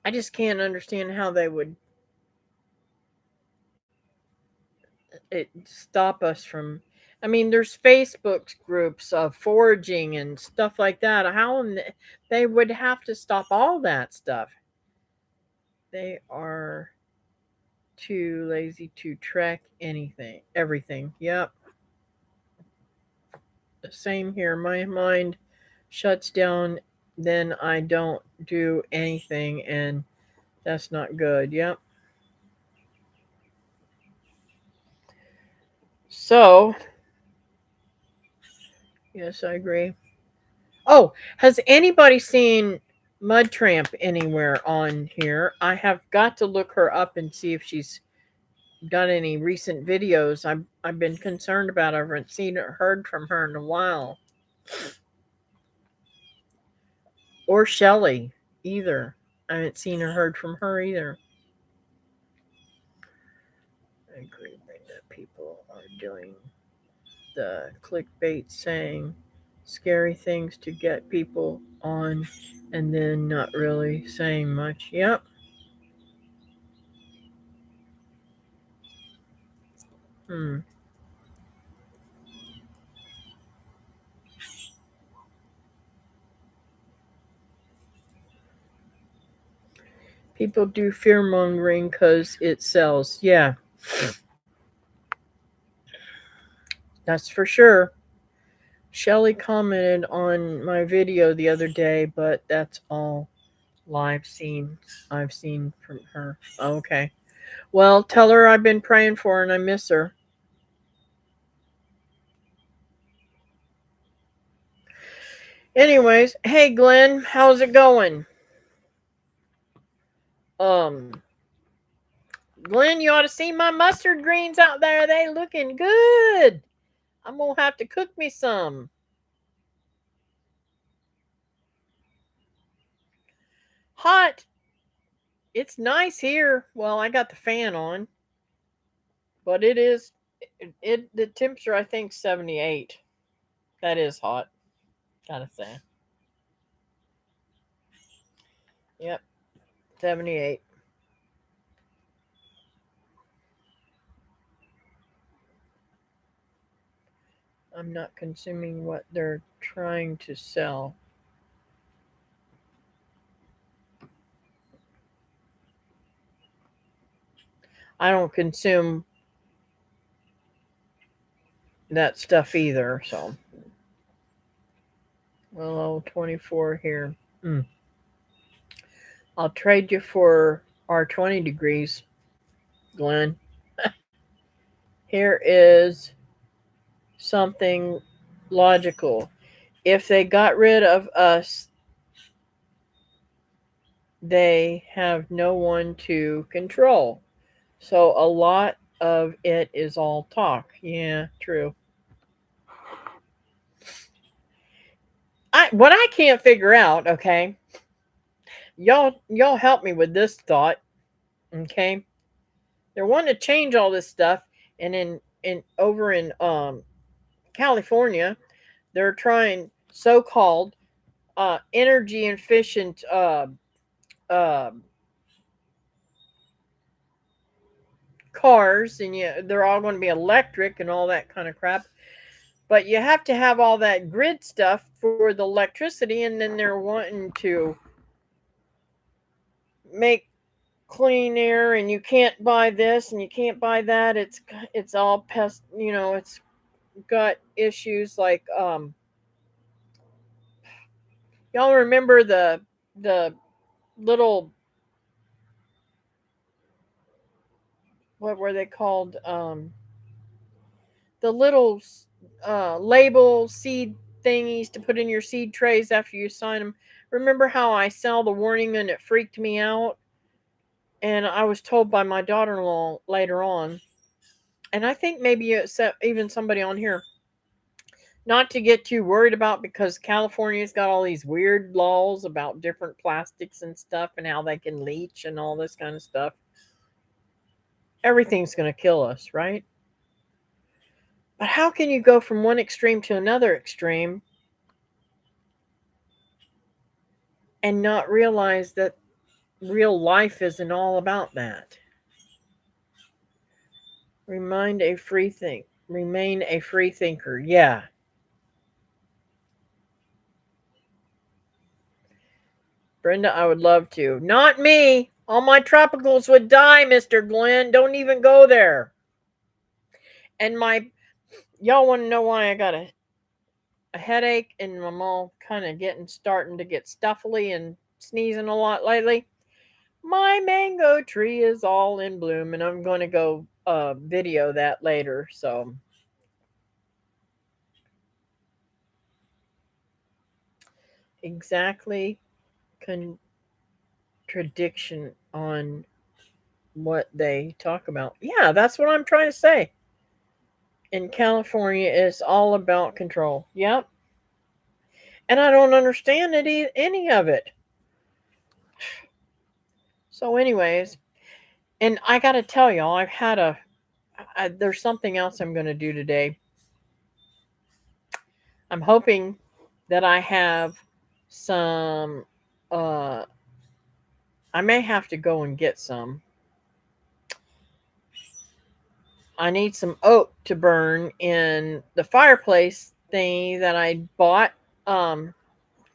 I just can't understand how they would stop us from. I mean, there's Facebook groups of foraging and stuff like that. They would have to stop all that stuff? They are too lazy to track everything. Yep. The same here. My mind shuts down, then I don't do anything, and that's not good. Yep. So, yes, I agree. Oh, has anybody seen Mud Tramp anywhere on here? I have got to look her up and see if she's done any recent videos. I've been concerned about her. I haven't seen or heard from her in a while. Or Shelly either. I haven't seen or heard from her either. I agree that people are doing the clickbait saying scary things to get people on and then not really saying much. Yep. Hmm. People do fear mongering because it sells. Yeah, that's for sure. Shelly commented on my video the other day, but that's all I've seen from her. Okay. Well, tell her I've been praying for her and I miss her. Anyways, hey Glenn, how's it going? Um, Glenn, you ought to see my mustard greens out there. They looking good. I'm gonna have to cook me some. Hot. It's nice here. Well, I got the fan on, but the temperature I think 78. That is hot. Gotta say. Yep, 78. I'm not consuming what they're trying to sell. I don't consume that stuff either, so. Well, 24 here. Mm. I'll trade you for our 20 degrees, Glenn. Here is something logical. if they got rid of us, they have no one to control. So a lot of it is all talk. Yeah, true. What I can't figure out, okay, y'all help me with this thought, okay? They're wanting to change all this stuff, and in over in California, they're trying so-called energy efficient uh, cars, and they're all going to be electric and all that kind of crap. But you have to have all that grid stuff for the electricity, and then they're wanting to make clean air, and you can't buy this and you can't buy that. It's all pest. It's got issues like y'all remember the little, what were they called, the little label seed thingies to put in your seed trays after you sign them. Remember how I saw the warning and it freaked me out? And I was told by my daughter-in-law later on, and I think maybe it's even somebody on here, not to get too worried about, because California's got all these weird laws about different plastics and stuff and how they can leach and all this kind of stuff. Everything's going to kill us, right? But how can you go from one extreme to another extreme and not realize that real life isn't all about that? Remain a free thinker. Yeah. Brenda, I would love to. Not me. All my tropicals would die, Mr. Glenn. Don't even go there. And y'all want to know why I got a headache and I'm all kind of starting to get stuffily and sneezing a lot lately? My mango tree is all in bloom, and I'm going to go video that later. So exactly, contradiction on what they talk about. Yeah, that's what I'm trying to say. In California, it's all about control. Yep. And I don't understand any of it. So, anyways, and I got to tell y'all, there's something else I'm going to do today. I'm hoping that I have some, uh, I may have to go and get some. I need some oak to burn in the fireplace thingy that I bought.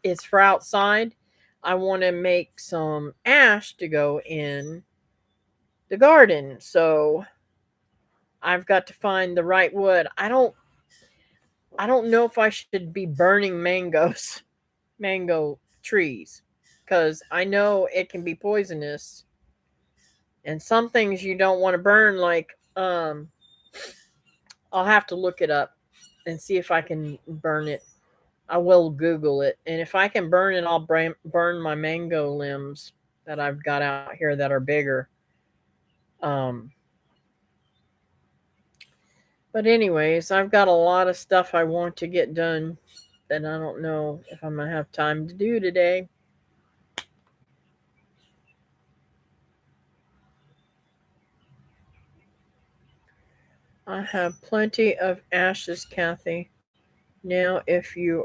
It's for outside. I want to make some ash to go in the garden. So I've got to find the right wood. I don't know if I should be burning mango trees, because I know it can be poisonous, and some things you don't want to burn, like I'll have to look it up and see if I can burn it. I will Google it, and if I can burn it, I'll burn my mango limbs that I've got out here that are bigger. Um, but anyways, I've got a lot of stuff I want to get done that I don't know if I'm gonna have time to do today. I have plenty of ashes, Cathy. Now, if you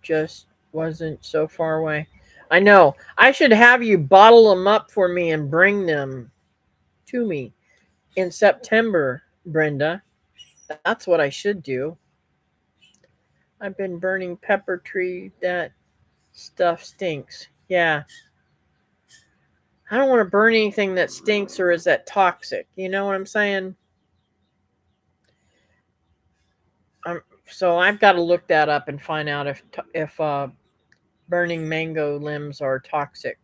just wasn't so far away. I know. I should have you bottle them up for me and bring them to me in September, Brenda. That's what I should do. I've been burning pepper tree. That stuff stinks. Yeah. I don't want to burn anything that stinks or is that toxic. You know what I'm saying? So I've got to look that up and find out if burning mango limbs are toxic.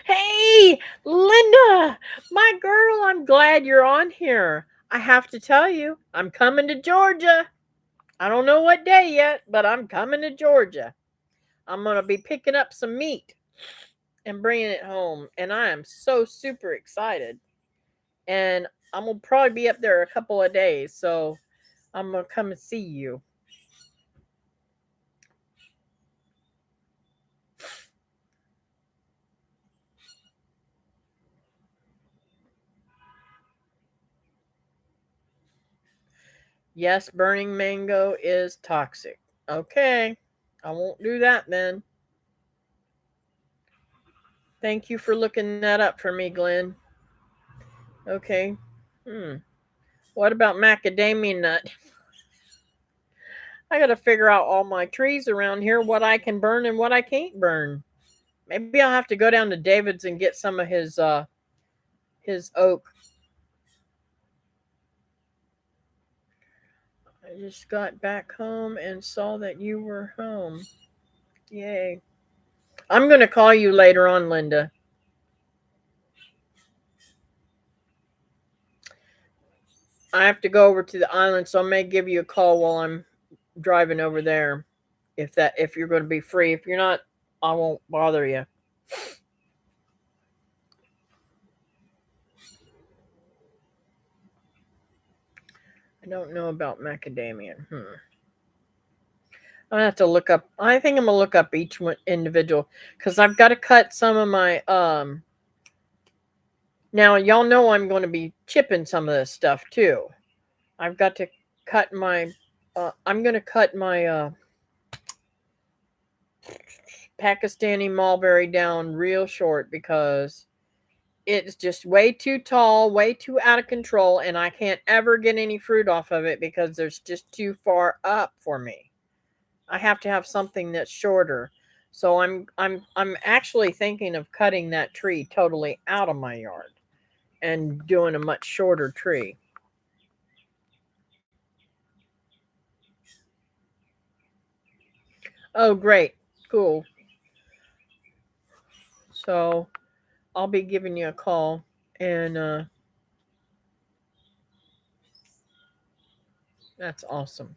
Hey, Linda, my girl, I'm glad you're on here. I have to tell you, I'm coming to Georgia. I don't know what day yet, but I'm coming to Georgia. I'm going to be picking up some meat and bringing it home. And I am so super excited. And I'm going to probably be up there a couple of days. So I'm going to come and see you. Yes, burning mango is toxic. Okay. I won't do that then. Thank you for looking that up for me, Glenn. Okay. What about macadamia nut? I got to figure out all my trees around here, what I can burn and what I can't burn. Maybe I'll have to go down to David's and get some of his oak. I just got back home and saw that you were home. Yay. I'm going to call you later on, Linda. I have to go over to the island, so I may give you a call while I'm driving over there. If you're going to be free. If you're not, I won't bother you. I don't know about macadamia. I have to look up. I think I'm gonna look up each one individual because I've got to cut some of my. Now y'all know I'm going to be chipping some of this stuff too. I've got to cut my. I'm going to cut my Pakistani mulberry down real short because it's just way too tall, way too out of control, and I can't ever get any fruit off of it because there's just too far up for me. I have to have something that's shorter. So I'm actually thinking of cutting that tree totally out of my yard and doing a much shorter tree. Oh, great. Cool. So I'll be giving you a call and that's awesome.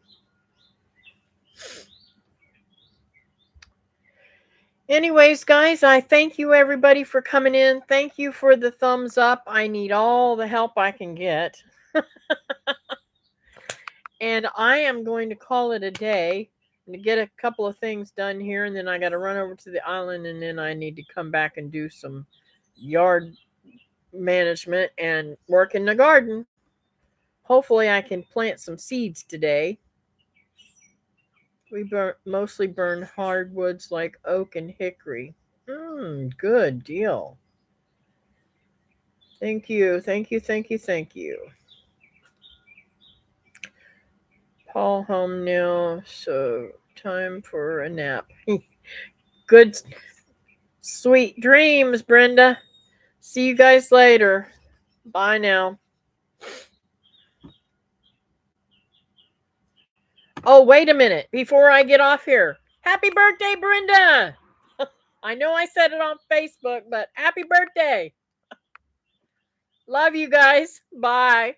Anyways, guys, I thank you everybody for coming in. Thank you for the thumbs up. I need all the help I can get. And I am going to call it a day to get a couple of things done here, and then I got to run over to the island, and then I need to come back and do some yard management and work in the garden. Hopefully, I can plant some seeds today. We mostly burn hardwoods like oak and hickory. Good deal. Thank you, thank you, thank you, thank you. Paul home now, so time for a nap. Good, sweet dreams, Brenda. See you guys later. Bye now. Oh, wait a minute. Before I get off here, happy birthday, Brenda. I know I said it on Facebook, but happy birthday. Love you guys. Bye.